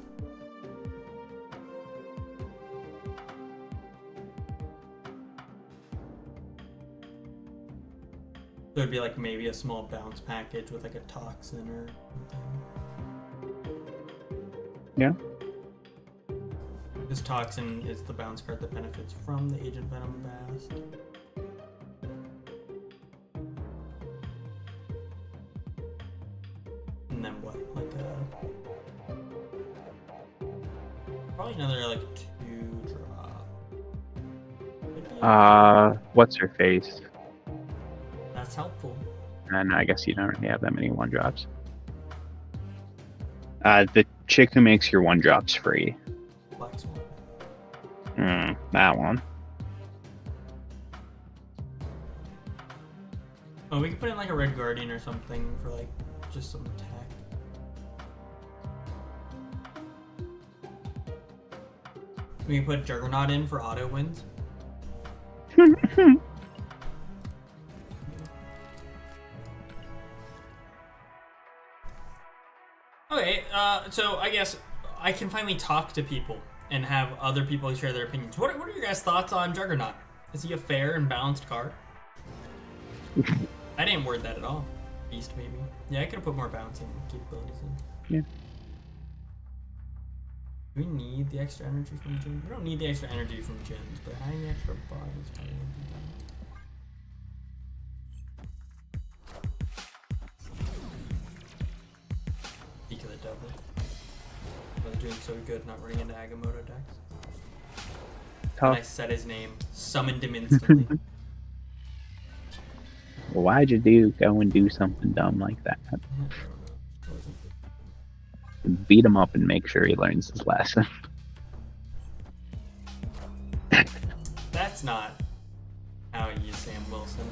So it'd be like maybe a small bounce package with like a toxin or something. Yeah. This toxin is the bounce card that benefits from the Agent Venom Bast. And then what? Like probably another like 2-drop. What's her face? That's helpful. And I guess you don't really have that many 1-drops. The chick who makes your 1-drops free. Black Swan. That one. Oh, we could put in like a Red Guardian or something for like just some attack. We can put Juggernaut in for auto wins. Okay, so I guess I can finally talk to people and have other people share their opinions. What are your guys' thoughts on Juggernaut? Is he a fair and balanced card? I didn't word that at all. Beast, maybe. Yeah, I could have put more bouncing capabilities in. Yeah. Do we need the extra energy from gyms? We don't need the extra energy from gyms, but having the extra bodies probably would be done. Peak of the devil. I was doing so good not running into Agamotto decks. Tough. And I said his name, summoned him instantly. Well, why'd you go and do something dumb like that? Beat him up and make sure he learns his lesson. That's not how you use Sam Wilson.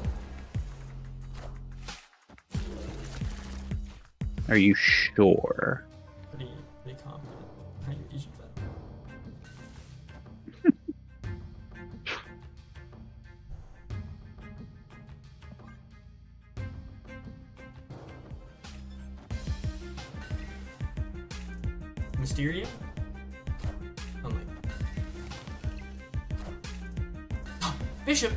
Are you sure? Pretty confident. How you use that. Mysteria? Unlikely. Bishop!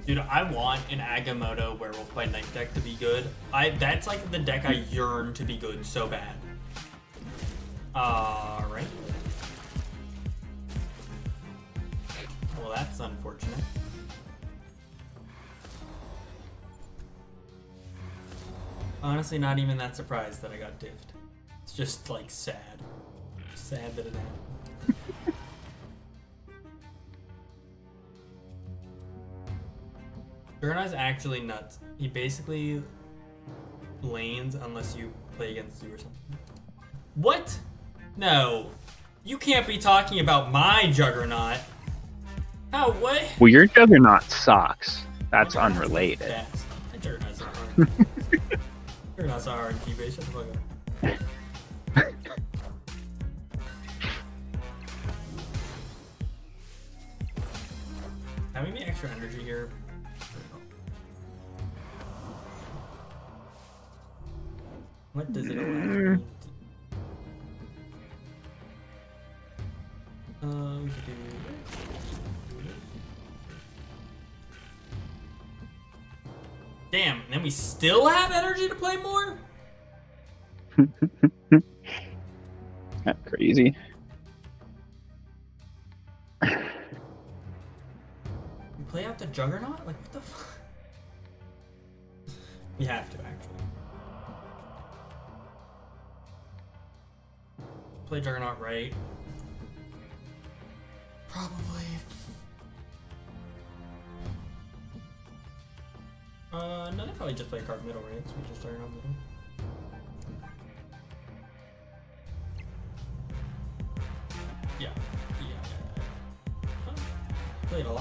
Dude, I want an Agamotto Werewolf by Night deck to be good. That's like the deck I yearn to be good so bad. Alright. Well, that's unfortunate. Honestly, not even that surprised that I got diffed. It's just, like, sad. Sad that it happened. Juggernaut's actually nuts. He basically lanes unless you play against you or something. What? No. You can't be talking about my Juggernaut. How? What? Well, your Juggernaut sucks. That's unrelated. Yes. My Juggernaut's not hard. Juggernaut's not hard, Keybase. Shut the fuck up. Having the extra energy here. What does it allow me to... we could do... Damn, and then we still have energy to play more? That's crazy. We play out the Juggernaut? Like, what the fuck? We have to, actually. Play Juggernaut right. Probably. No, they probably just play a card middle, right? So we just Juggernaut middle.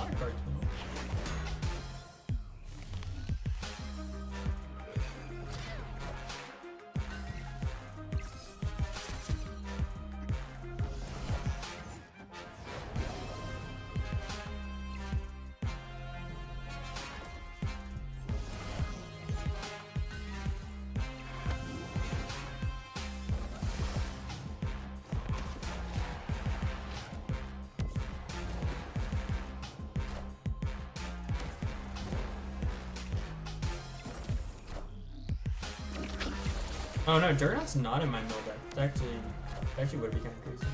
lot of cards. Oh no, Juggernaut's not in my mill deck. It's actually would be kind of crazy.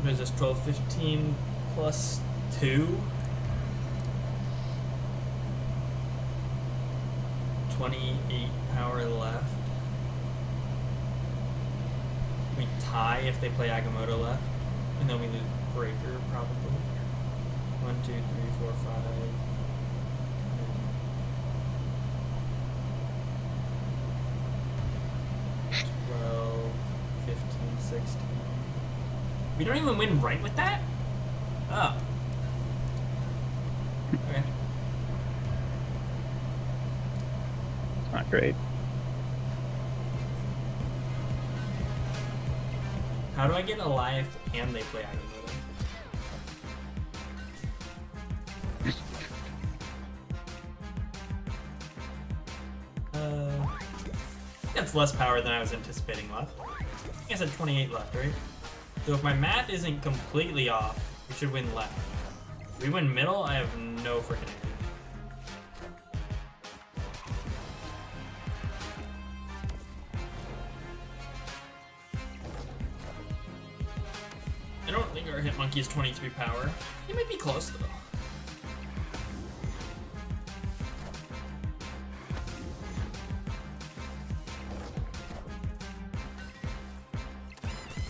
What is this, 12, 15 plus 2? 28 power left. We tie if they play Agamotto left. And then we lose Breaker, probably. 1, 2, 3, 4, 5. 12, 15, 16. We don't even win right with that? Oh. Okay. It's not great. How do I get Eliath and they play Agamotto? That's less power than I was anticipating left. I think I said 28 left, right? So if my math isn't completely off, we should win left. If we win middle, I have no freaking idea. I don't think our Hitmonkey is 23 power. He might be close though.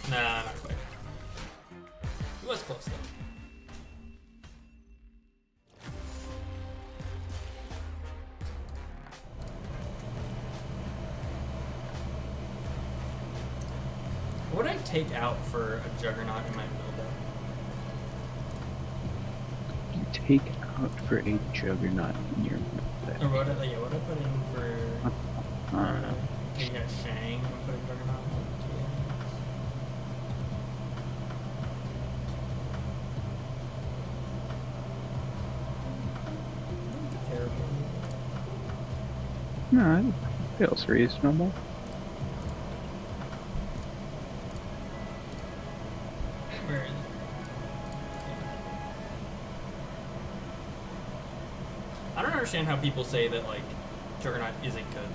Nah, not quite. He was close though. What would I take out for a Juggernaut in my mill deck? You take out for a Juggernaut in your deck. Or what? Yeah, what I put in for? I don't know. You got Shang. I'm putting Juggernaut. No, it feels reasonable. Where is it? I don't understand how people say that like Juggernaut isn't good.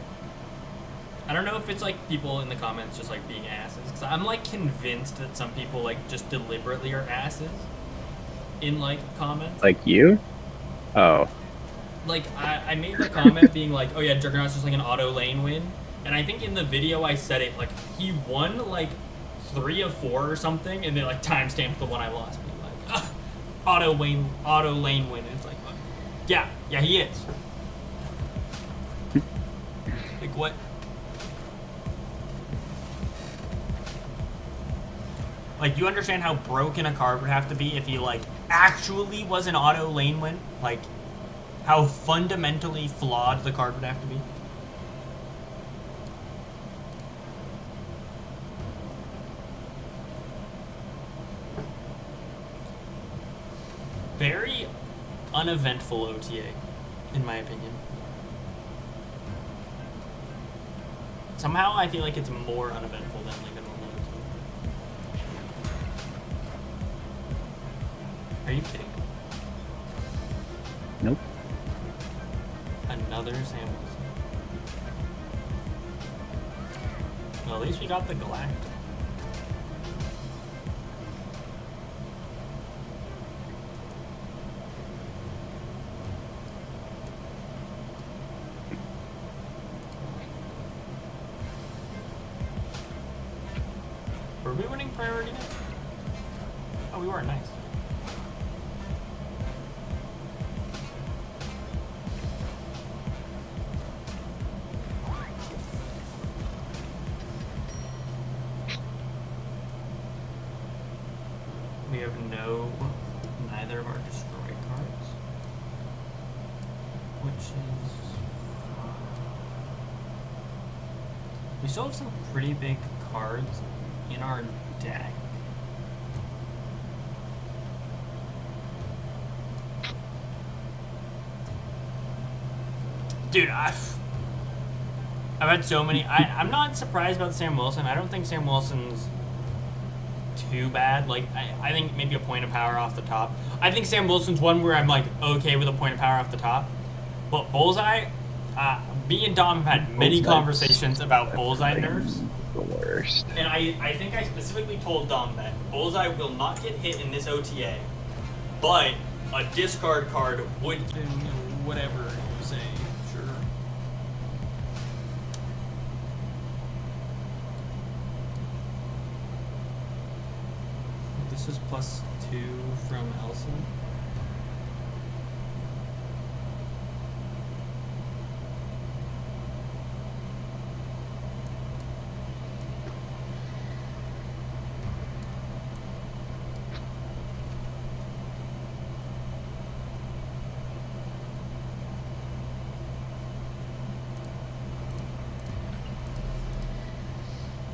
I don't know if it's like people in the comments just like being asses. 'Cause I'm like convinced that some people like just deliberately are asses in like comments. Like you? Oh. Like, I made the comment being like, oh yeah, Juggernaut's just like an auto lane win. And I think in the video I said it, like, he won like 3 of 4 or something, and then like timestamped the one I lost. Being like, auto lane win. And it's like, yeah, he is. Like, what? Like, you understand how broken a card would have to be if he, like, actually was an auto lane win? Like, how fundamentally flawed the card would have to be? Very uneventful OTA, in my opinion. Somehow I feel like it's more uneventful than like a normal OTA. Are you kidding? Nope. Another Samuelson. Well, at least we got the Galactic. we winning priority? Oh, we were. Nice. We have neither of our destroy cards, which is fine. We still have some pretty big cards in our deck. Dude, I've had so many. I'm not surprised about Sam Wilson. I don't think Sam Wilson's too bad. Like, I think maybe a point of power off the top. I think Sam Wilson's one where I'm like okay with a point of power off the top. But Bullseye, me and Dom have had many conversations about Bullseye nerfs. The worst. And I think I specifically told Dom that Bullseye will not get hit in this OTA, but a discard card would, whatever you say, sure. This is +2 from Elson.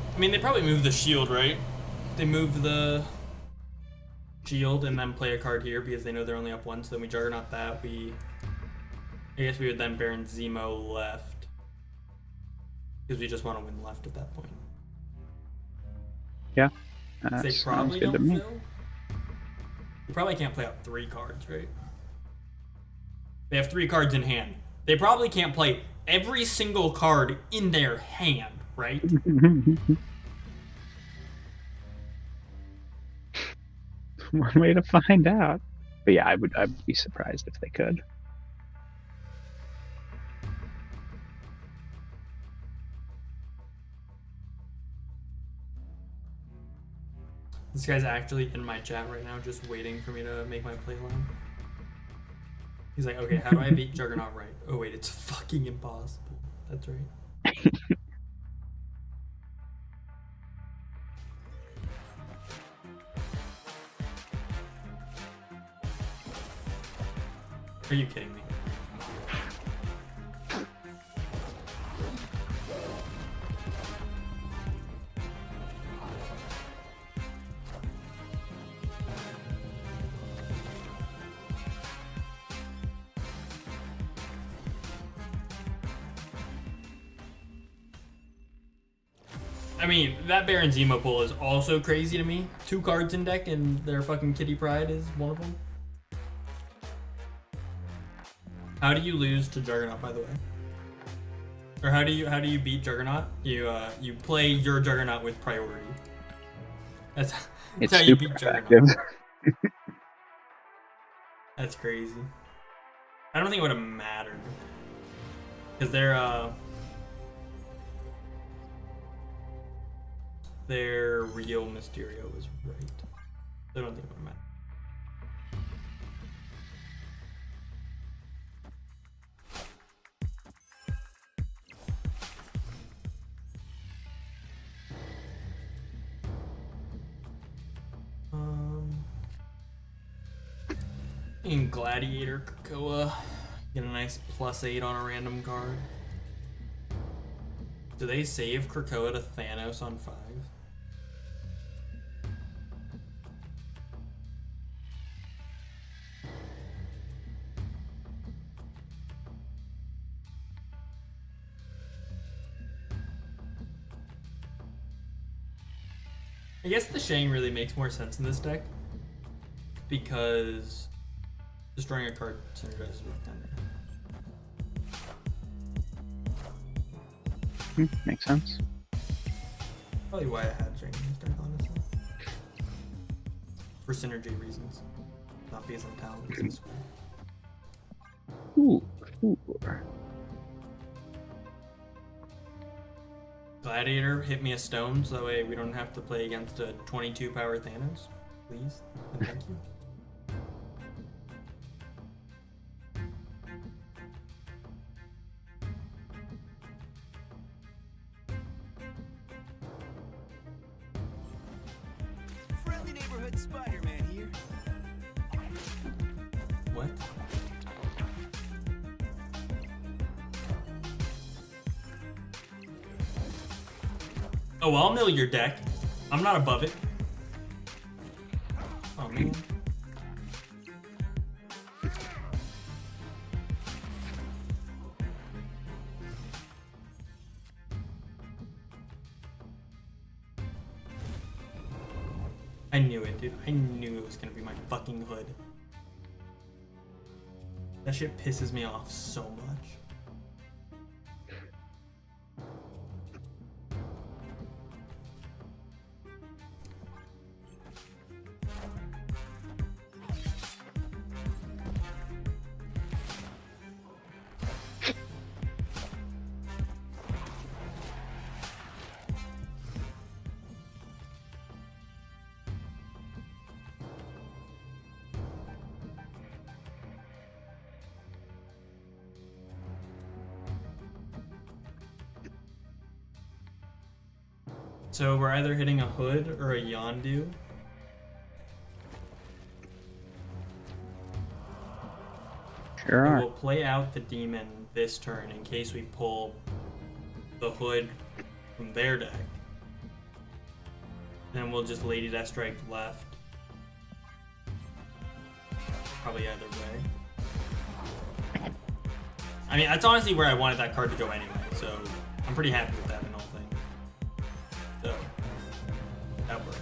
I mean, they probably move the shield, right? They move the shield and then play a card here because they know they're only up one, so then we Juggernaut that. I guess we would then Baron Zemo left. Because we just want to win left at that point. Yeah. They probably don't fill. You probably can't play out 3 cards, right? They have 3 cards in hand. They probably can't play every single card in their hand, right? One way to find out. But yeah, I'd be surprised if they could. This guy's actually in my chat right now, just waiting for me to make my play line. He's like, okay, how do I beat Juggernaut right? Oh wait, it's fucking impossible. That's right. Are you kidding me? I mean, that Baron Zemo pull is also crazy to me. 2 cards in deck and their fucking Kitty Pryde is one of them. How do you lose to Juggernaut, by the way? Or how do you beat Juggernaut? You play your Juggernaut with priority. That's how you beat Juggernaut. That's crazy. I don't think it would have mattered. Because their real Mysterio is right. So I don't think it would matter. In Gladiator Krakoa, get a nice +8 on a random card. Do they save Krakoa to Thanos on 5? I guess the Shang really makes more sense in this deck because destroying a card synergizes with Thunder. Makes sense. Probably why I had Shang in this deck, honestly. For synergy reasons. Not because I'm talented. Ooh. Gladiator, hit me a stone so that way we don't have to play against a 22 power Thanos. Please. And thank you. Friendly neighborhood Spider-Man here. What? Oh, I'll mill your deck. I'm not above it. Oh, man. I knew it, dude. I knew it was gonna be my fucking hood. That shit pisses me off so much. So we're either hitting a hood or a Yondu. Sure And are. we'll play out the demon this turn in case we pull the hood from their deck. Then we'll just Lady Death Strike left. Probably either way. I mean, that's honestly where I wanted that card to go anyway, so I'm pretty happy with that in all things. So, that worked.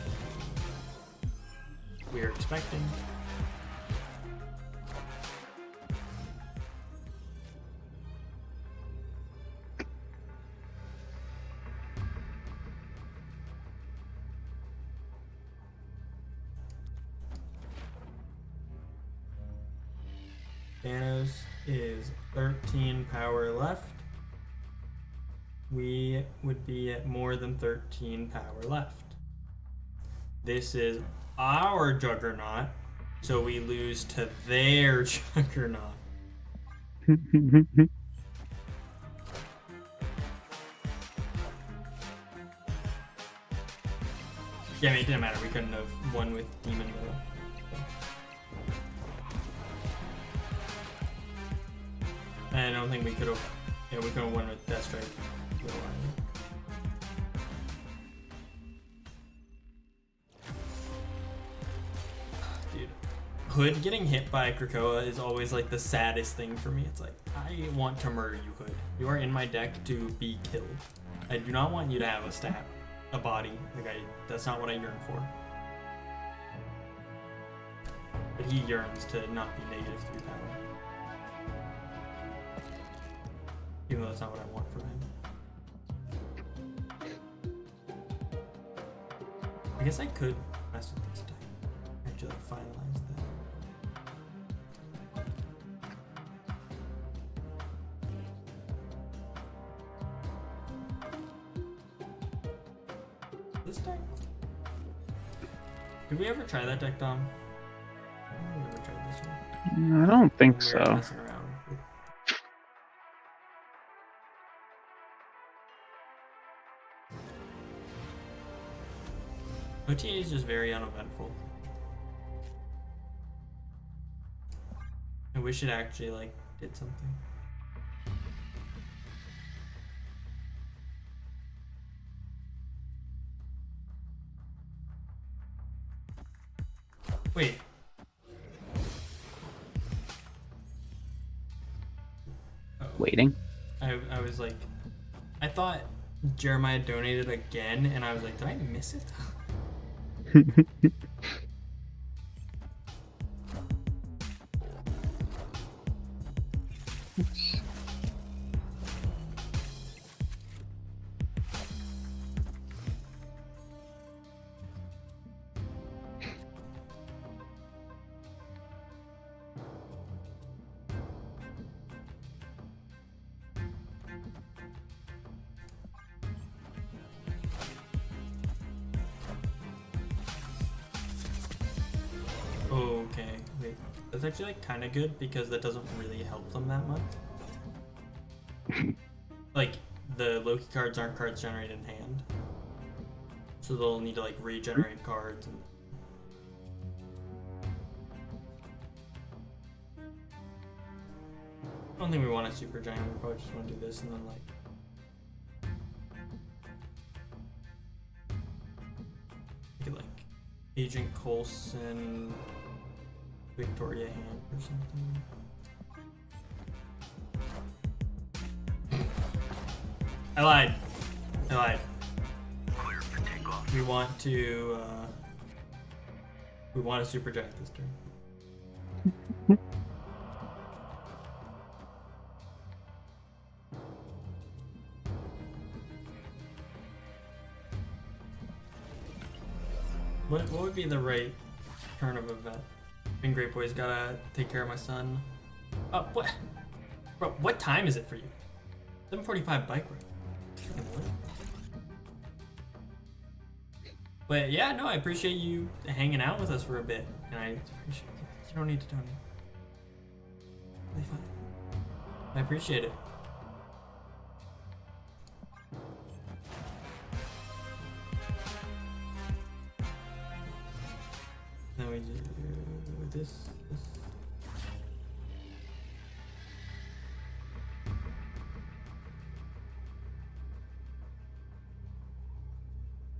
We are expecting. Thanos is 13 power left. We would be at more than 13 power left. This is our Juggernaut, so we lose to their Juggernaut. Yeah, I mean, it didn't matter. We couldn't have won with Demon Middle. I don't think we could have. Yeah, we could have won with Death Strike. Dude, Hood getting hit by Krakoa is always like the saddest thing for me. It's like, I want to murder you, Hood. You are in my deck to be killed. I do not want you to have a stat, a body. Like that's not what I yearn for. But he yearns to not be -3 power. Even though that's not what I want from him. I guess I could mess with this deck. Actually, like, finalize that. This deck? Did we ever try that deck, Dom? I don't think we ever tried this one. I don't think We were so. messing around with OTA is just very uneventful. I wish it actually like did something. Wait. Waiting. I was like, I thought Jeremiah donated again, and I was like, did I miss it? Oh, okay. Wait. That's actually like kind of good because that doesn't really help them that much. Like, the Loki cards aren't cards generated in hand. So they'll need to like regenerate cards. And... I don't think we want a super giant. We probably just want to do this and then like. Make it like Agent Coulson, Victoria Hand or something. I lied. Clear for takeoff. We want to super giant this turn. What would be the right turn of event? Been great, boys. Gotta take care of my son. Oh, what? Bro, what time is it for you? 7:45 bike ride. But yeah, no, I appreciate you hanging out with us for a bit, and I appreciate it. You don't need to donate. Really fine. I appreciate it. Then we do this.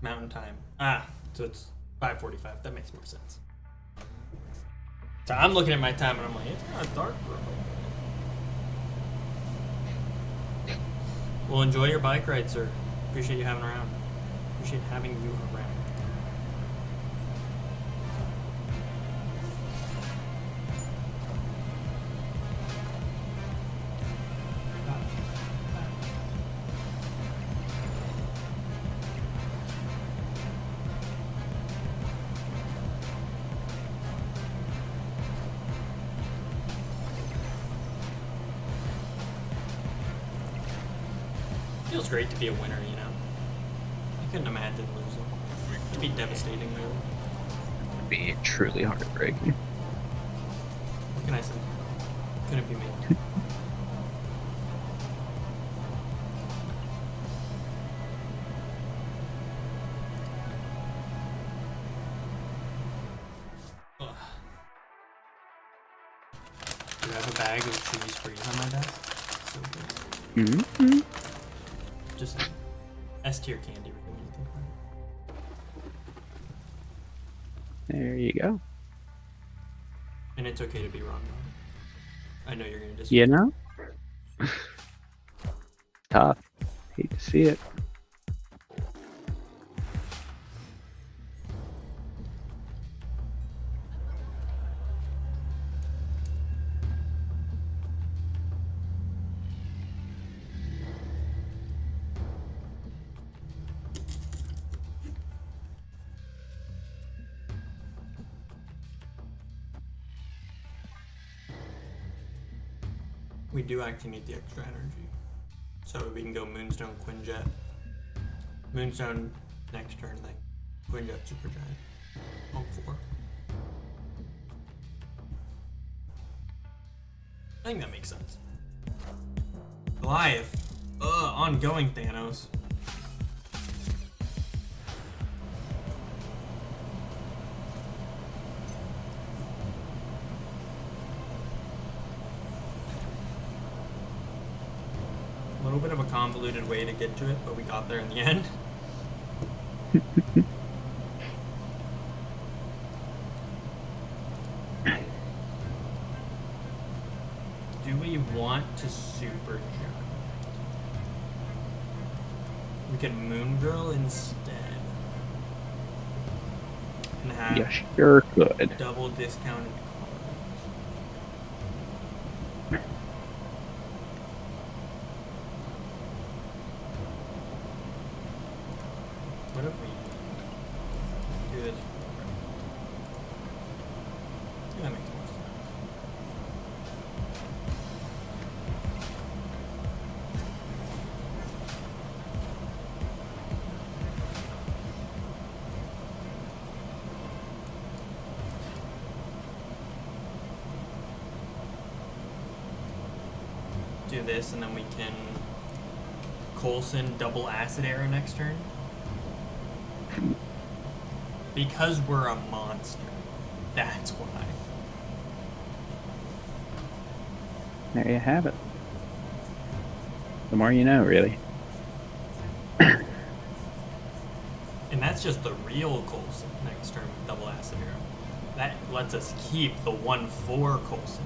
Mountain time. Ah, so it's 5:45. That makes more sense. So I'm looking at my time and I'm like, it's kind of dark, bro. Well, enjoy your bike ride, sir. Appreciate you having around. Appreciate having you around. Feels great to be a winner, you know. I couldn't imagine losing. It'd be devastating, really. It'd be truly heartbreaking. What can I say? Couldn't be me. Ugh. Do you have a bag of cheese freeze on my desk? So good. Mm-hmm. Just S tier candy, really, when you think about it. There you go. And it's okay to be wrong. I know you're gonna disagree. You know? Tough. Hate to see it. We do actually need the extra energy. So we can go Moonstone, Quinjet. Moonstone next turn, like Quinjet, Supergiant. Hulk 4. I think that makes sense. Goliath. Ongoing Thanos. A little bit of a convoluted way to get to it, but we got there in the end. Do we want to super jump? We could Moon Girl instead. And have You sure could. double discounted cards. What if we do this? Yeah, that makes more sense. do this, and then we can Coulson double acid arrow next turn. Because we're a monster. That's why. There you have it. The more you know, really. And that's just the real Coulson next turn with double acid arrow. That lets us keep the 1/4 Coulson.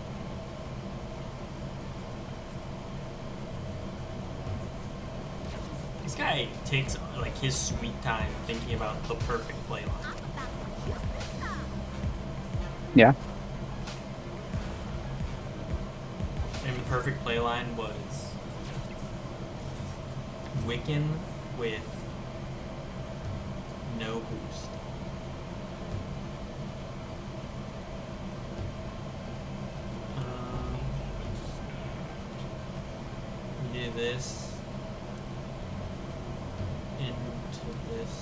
This guy takes like his sweet time thinking about the perfect play line. Yeah. And the perfect play line was Wiccan with no boost. We do this into this,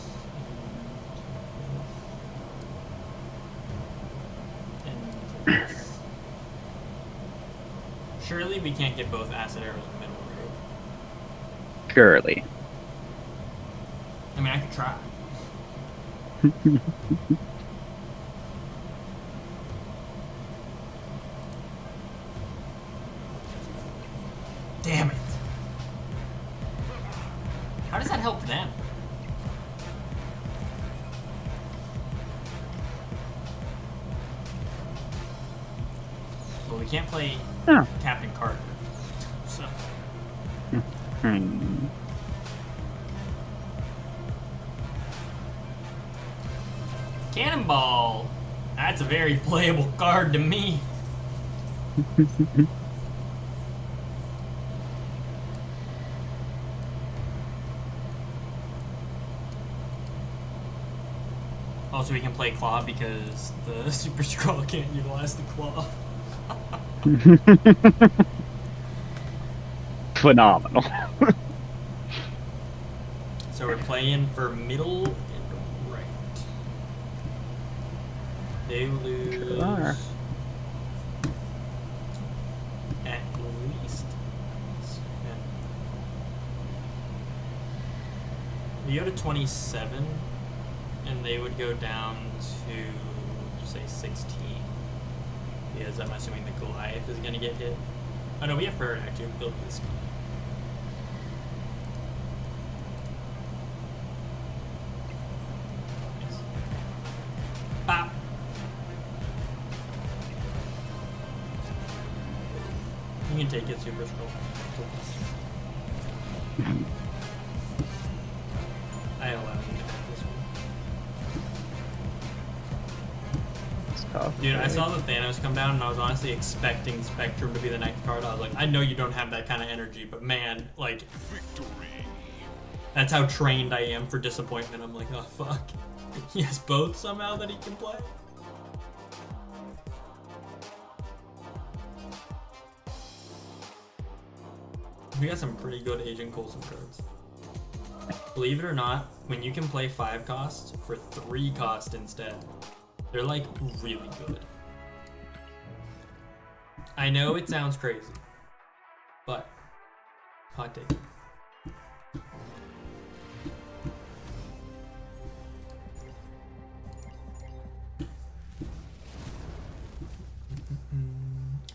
into this. Surely we can't get both acid arrows in the middle of the road. Surely. I mean, I could try. Damn it. How does that help them? Well, we can't play Oh. Captain Carter. So. Hmm. Cannonball. That's a very playable card to me. Also, we can play Claw because the Super Scroll can't utilize the Claw. Phenomenal. So we're playing for middle and right. They lose Sure are. at least. Yeah. We go to 27, and they would go down to say 16. Because I'm assuming the Goliath is gonna get hit. Oh no, we have Bird actually. Build this one. Yes. Bop. You can take it, Super Scroll. I allow you to have this one. Dude, I saw the Thanos come down, and I was honestly expecting Spectrum to be the next card. I was like, I know you don't have that kind of energy, but man, like, victory. That's how trained I am for disappointment. I'm like, oh fuck. He has both somehow that he can play. We got some pretty good Agent Coulson cards. Believe it or not, when you can play 5 costs for 3 cost instead, they're like really good. I know it sounds crazy, but hot take.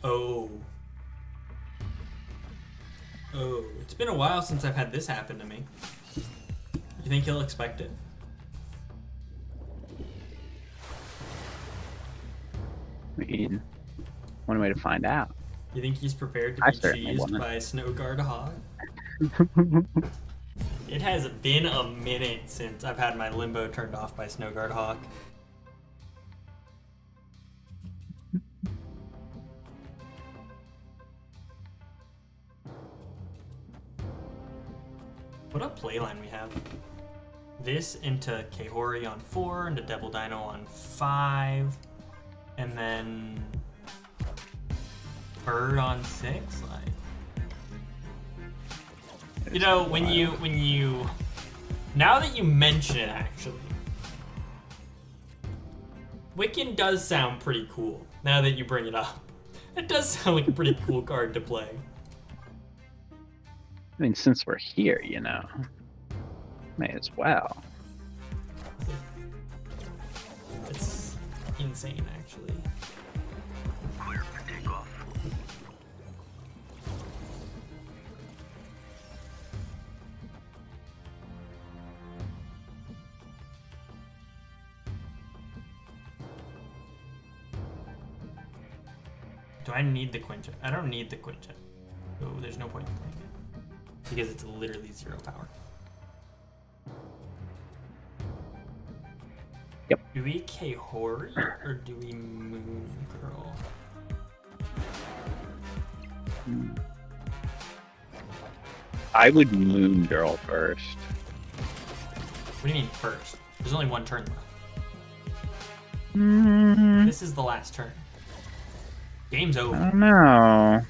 Oh. Oh, it's been a while since I've had this happen to me. You think he'll expect it? I mean, one way to find out. You think he's prepared to I be certainly cheesed wouldn't. by Snowguard Hog? It has been a minute since I've had my limbo turned off by Snowguard Hawk. What a playline we have. This into Kahori on 4, into Devil Dino on 5, and then Bird on 6. Like, you know, when you now that you mention it, actually, Wiccan does sound pretty cool. Now that you bring it up, it does sound like a pretty cool card to play. I mean, since we're here, you know, may as well. It's insane, actually. Clear for takeoff. Do I need the Quinjet? I don't need the Quinjet. So there's no point in playing it. Because it's literally 0 power. Yep. Do we K-Hori or do we Moon Girl? I would Moon Girl first. What do you mean first? There's only one turn left. Mm, This is the last turn. Game's I over. don't know.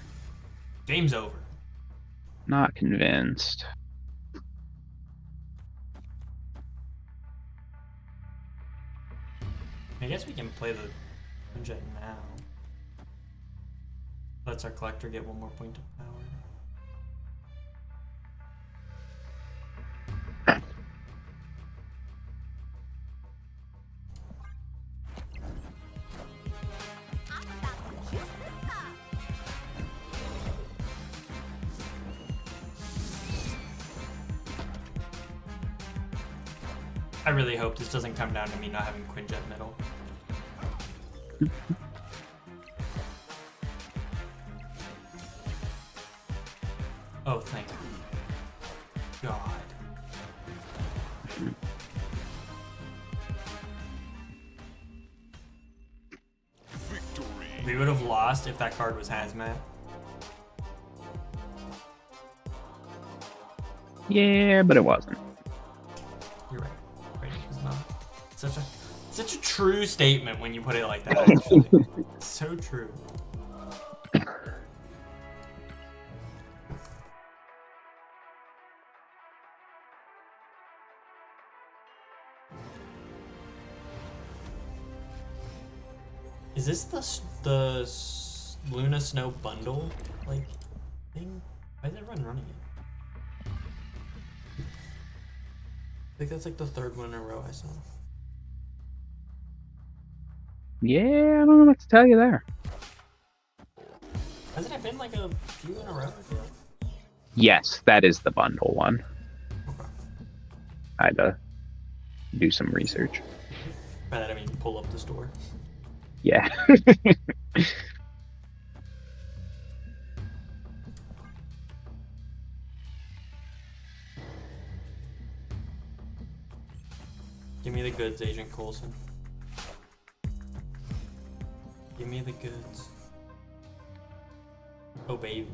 Game's over. Not convinced. I guess we can play the Quinjet now. Lets our collector get 1 more point of power. I really hope this doesn't come down to me not having Quinjet middle. Oh, thank God. Victory. We would have lost if that card was Hazmat. Yeah, but it wasn't. You're right. Right, it was not. Such a true statement when you put it like that, actually. So true. Is this the Luna Snow bundle like thing? Why is everyone running it? I think that's like the 3rd one in a row I saw. Yeah, I don't know what to tell you there. Hasn't it been like a few in a row? I feel? Yes, that is the bundle one. Okay. I had to do some research. By that I mean pull up the store. Yeah. Give me the goods, Agent Coulson. Give me the goods. Oh, baby.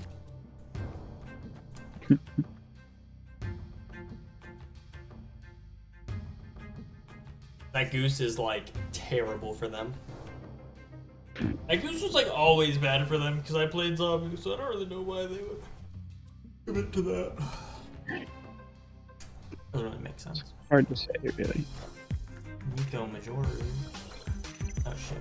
That goose is like terrible for them. That goose was like always bad for them because I played zombies, so I don't really know why they would commit to that. Doesn't really make sense. Hard to say, really. Nico Majority. Oh shit.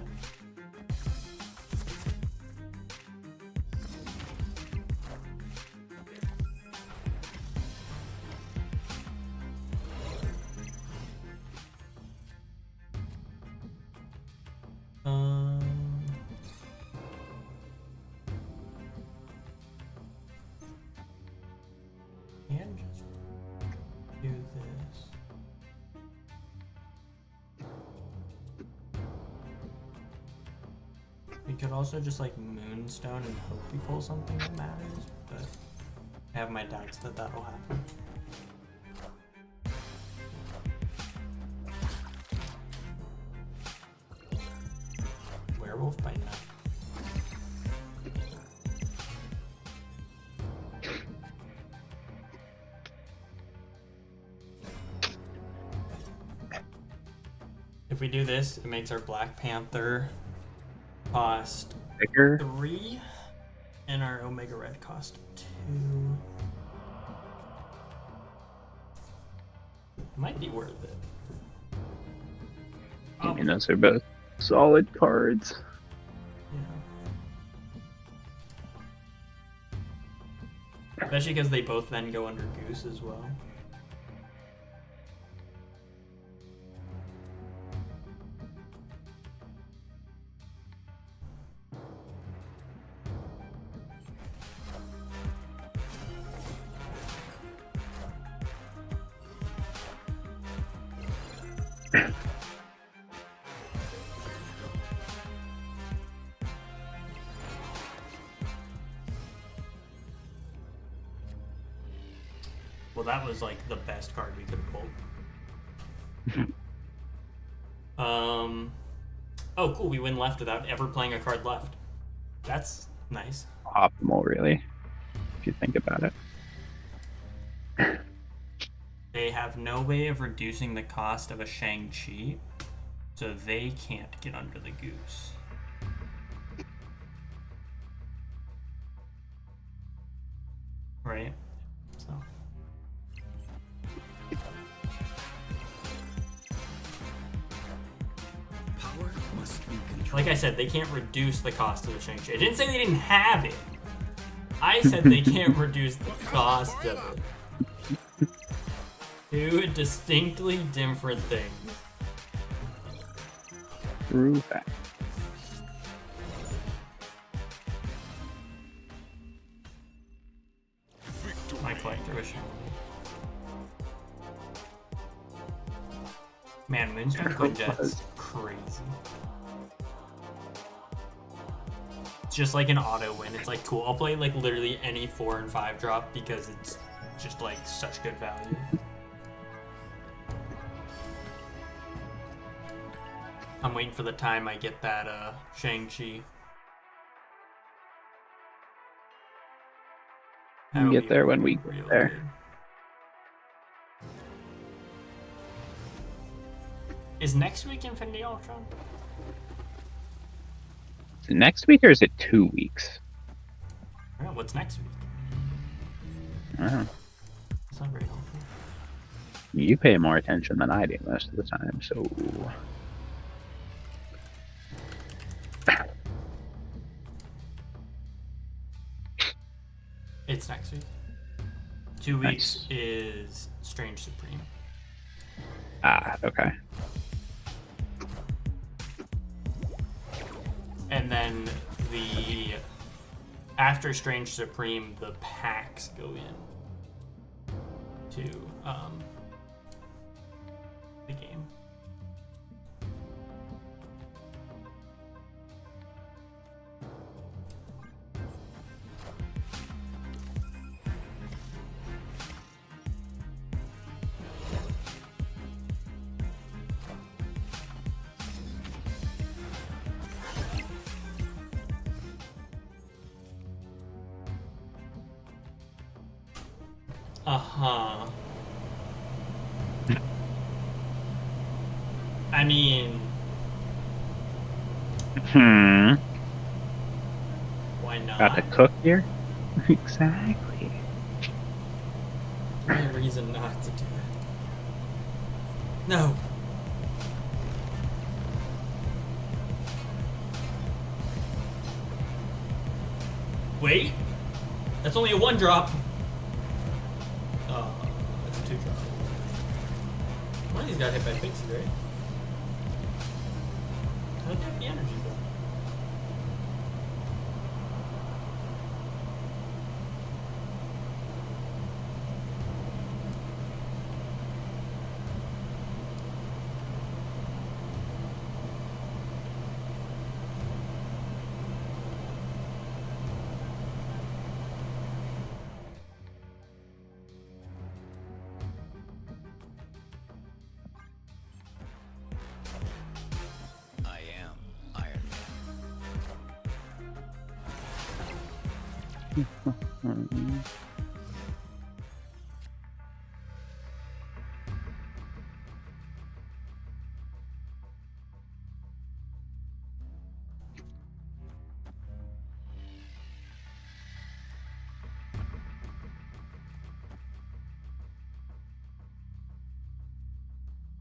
And just do this. We could also just like Moonstone and hope we pull something that matters, but I have my doubts that that'll happen. Werewolf by night. If we do this, it makes our Black Panther cost Bigger? 3 and our Omega Red cost 2. Might be worth it. I mean, those are both solid cards. Yeah. Especially because they both then go under Goose as well. Well, that was like the best card we could have pulled. Oh, cool. We win left without ever playing a card left. That's nice. Optimal, really, if you think about it. They have no way of reducing the cost of a Shang-Chi, so they can't get under the Goose. Right? So. Power must be controlled. Like I said, they can't reduce the cost of the Shang-Chi. I didn't say they didn't have it. I said they can't reduce the cost of it. Two distinctly different things. True fact. My collector wish. Man, Moonstone Quinjet's crazy. It's just like an auto win. It's like cool. I'll play like literally any 4 and 5 drop because it's just like such good value. I'm waiting for the time I get that Shang-Chi. We'll get there when we get there. Good. Is next week Infinity Ultron? Is it next week or is it 2 weeks? I don't know, what's next week? I don't know. It's not very helpful. You pay more attention than I do most of the time, so. It's next week. 2 weeks is Strange Supreme. Ah, okay. And then after Strange Supreme, the packs go in to the game. Uh-huh. I mean, why not? Got to cook here? Exactly. No reason not to do it. No. Wait. That's only a 1-drop. That's a 2-drop. One of these got hit by Pixie, right? How'd they have the energy though? I am Iron Man.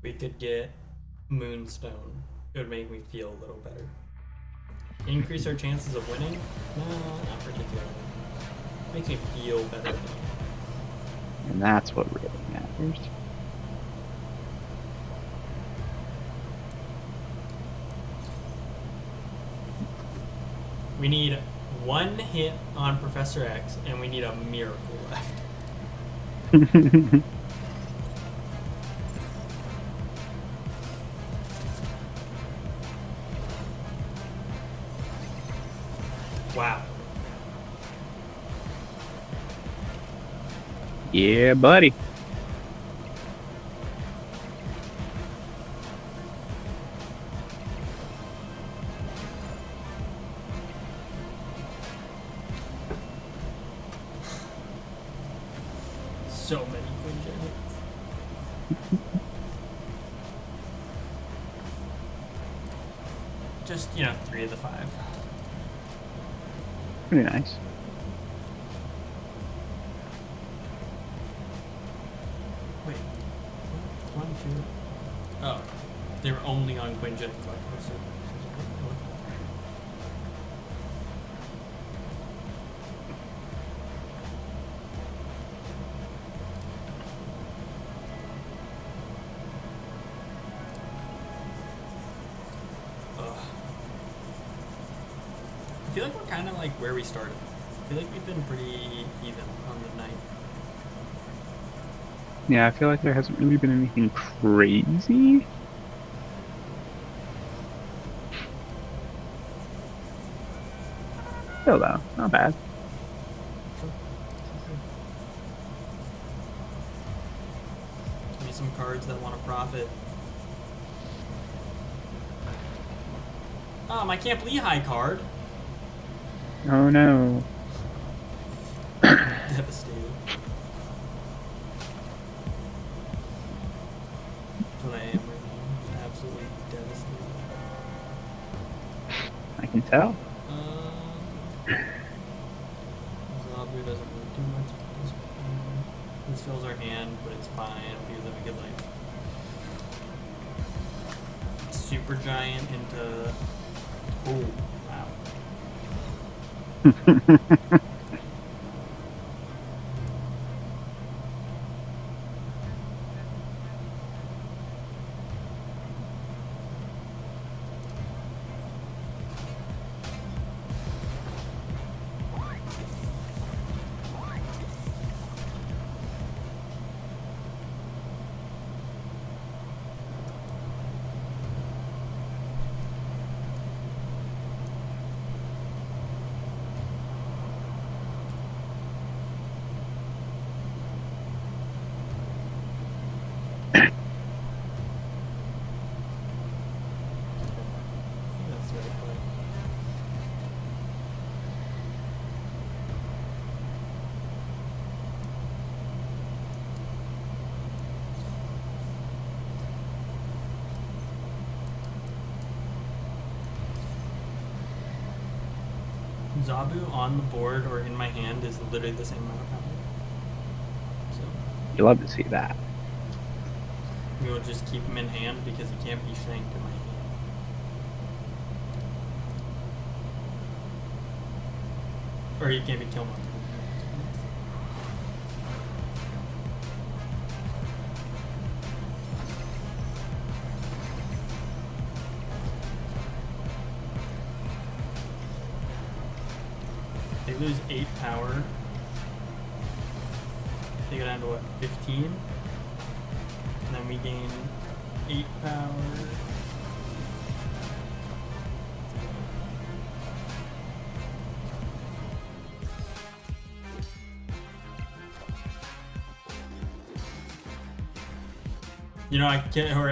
We could get Moonstone. It would make me feel a little better. Increase our chances of winning? No, not particularly. Makes me feel better. And that's what really matters. We need one hit on Professor X, and we need a miracle left. Wow. Yeah, buddy. So many Quinjet hits. Just, 3 of the 5. Pretty nice. Wait. 1, 2. Oh. They were only on Quinjet and Collector, so. I feel like we're kind of like where we started. I feel like we've been pretty even on the night. Yeah, I feel like there hasn't really been anything crazy. Still though, not bad. Give me some cards that want to profit. My Camp Lehigh card. Oh no. Devastated. That's what I am right now. Absolutely devastated. I can tell. Zabu doesn't really do much at this point. This fills our hand, but it's fine because then we get like super giant into. Oh, wow. That's the right play. Zabu on the board or in my hand is literally the same amount of power. So You love to see that. we will just keep him in hand because he can't be shanked in my hand. Or he can't be killed. They lose 8 power. They go down to what, 15? And then we gain 8 power.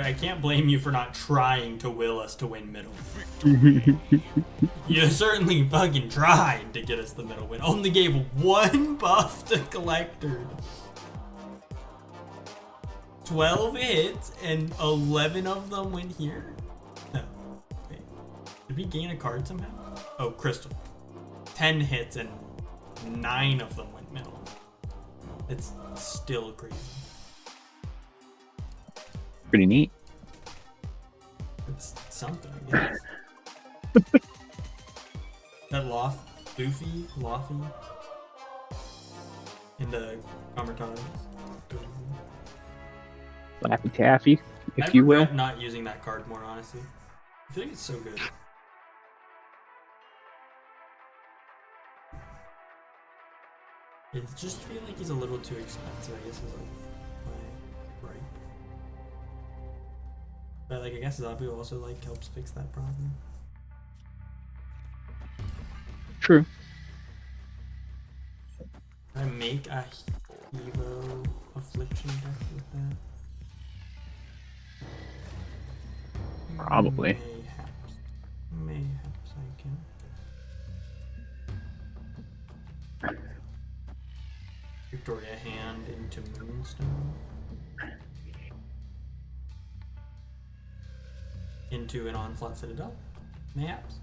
I can't blame you for not trying to will us to win middle. You certainly fucking tried to get us the middle win. Only gave 1 buff to Collector. 12 hits and 11 of them went here? No. Wait. Did we gain a card somehow? Oh, Crystal. 10 hits and 9 of them went middle. It's still crazy. Pretty neat. It's something, I guess. That Luffy? into Comertons. Laffy Taffy, if I you will. regret not using that card more, honestly. I feel like it's so good. It just feel like he's a little too expensive, I guess is like my right. But like I guess Zabu also like helps fix that problem. True. Can I make a Evo Affliction deck with that? Probably. Mayhaps. Mayhaps I can. Victoria Hand into Moonstone. Into an Onslaught Citadel. Mayhaps.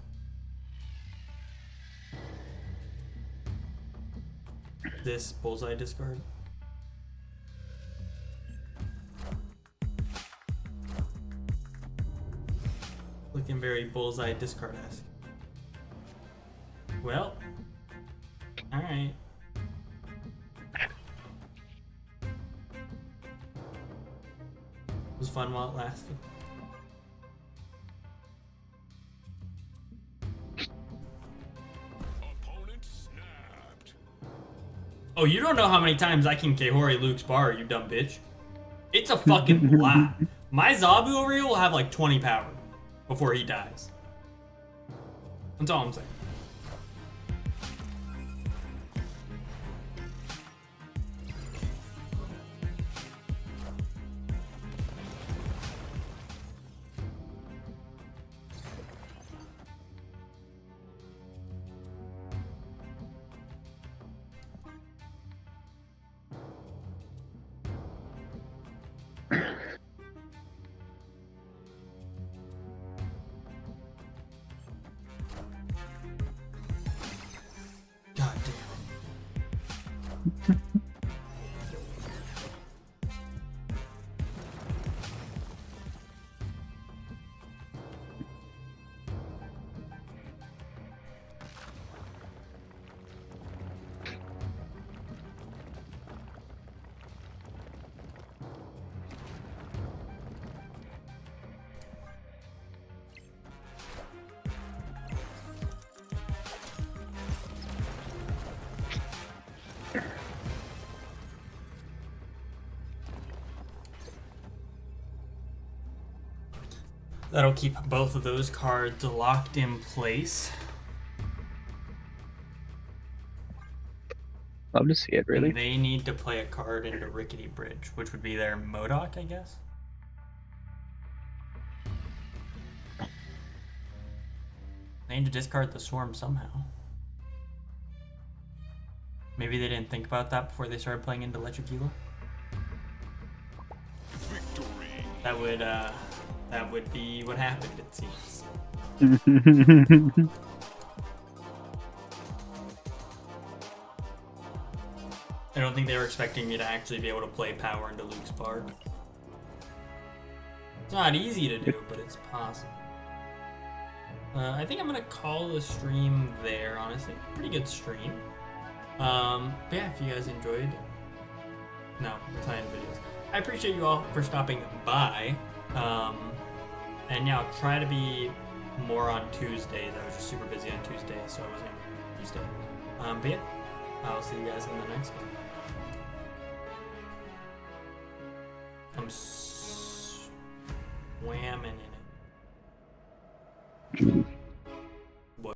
This Bullseye discard. Looking very Bullseye discard-esque. Well, alright. It was fun while it lasted. Opponent snapped. Oh, you don't know how many times I can Kahori Luke's bar, you dumb bitch. It's a fucking blast. My Zabu over here will have like 20 power before he dies. That's all I'm saying. God damn. That'll keep both of those cards locked in place. Love to see it, really. And they need to play a card into Rickety Bridge, which would be their Modok, I guess. They need to discard the Swarm somehow. Maybe they didn't think about that before they started playing into Electrocula. Victory. That would be what happened, it seems. I don't think they were expecting me to actually be able to play power into Luke's Bard. It's not easy to do, but it's possible. I think I'm gonna call the stream there, honestly. Pretty good stream. But yeah, if you guys enjoyed, no, we're playing videos. I appreciate you all for stopping by. And yeah, I'll try to be more on Tuesdays. I was just super busy on Tuesday, so I wasn't able to Tuesday. But yeah, I'll see you guys in the next one. I'm swamming in it.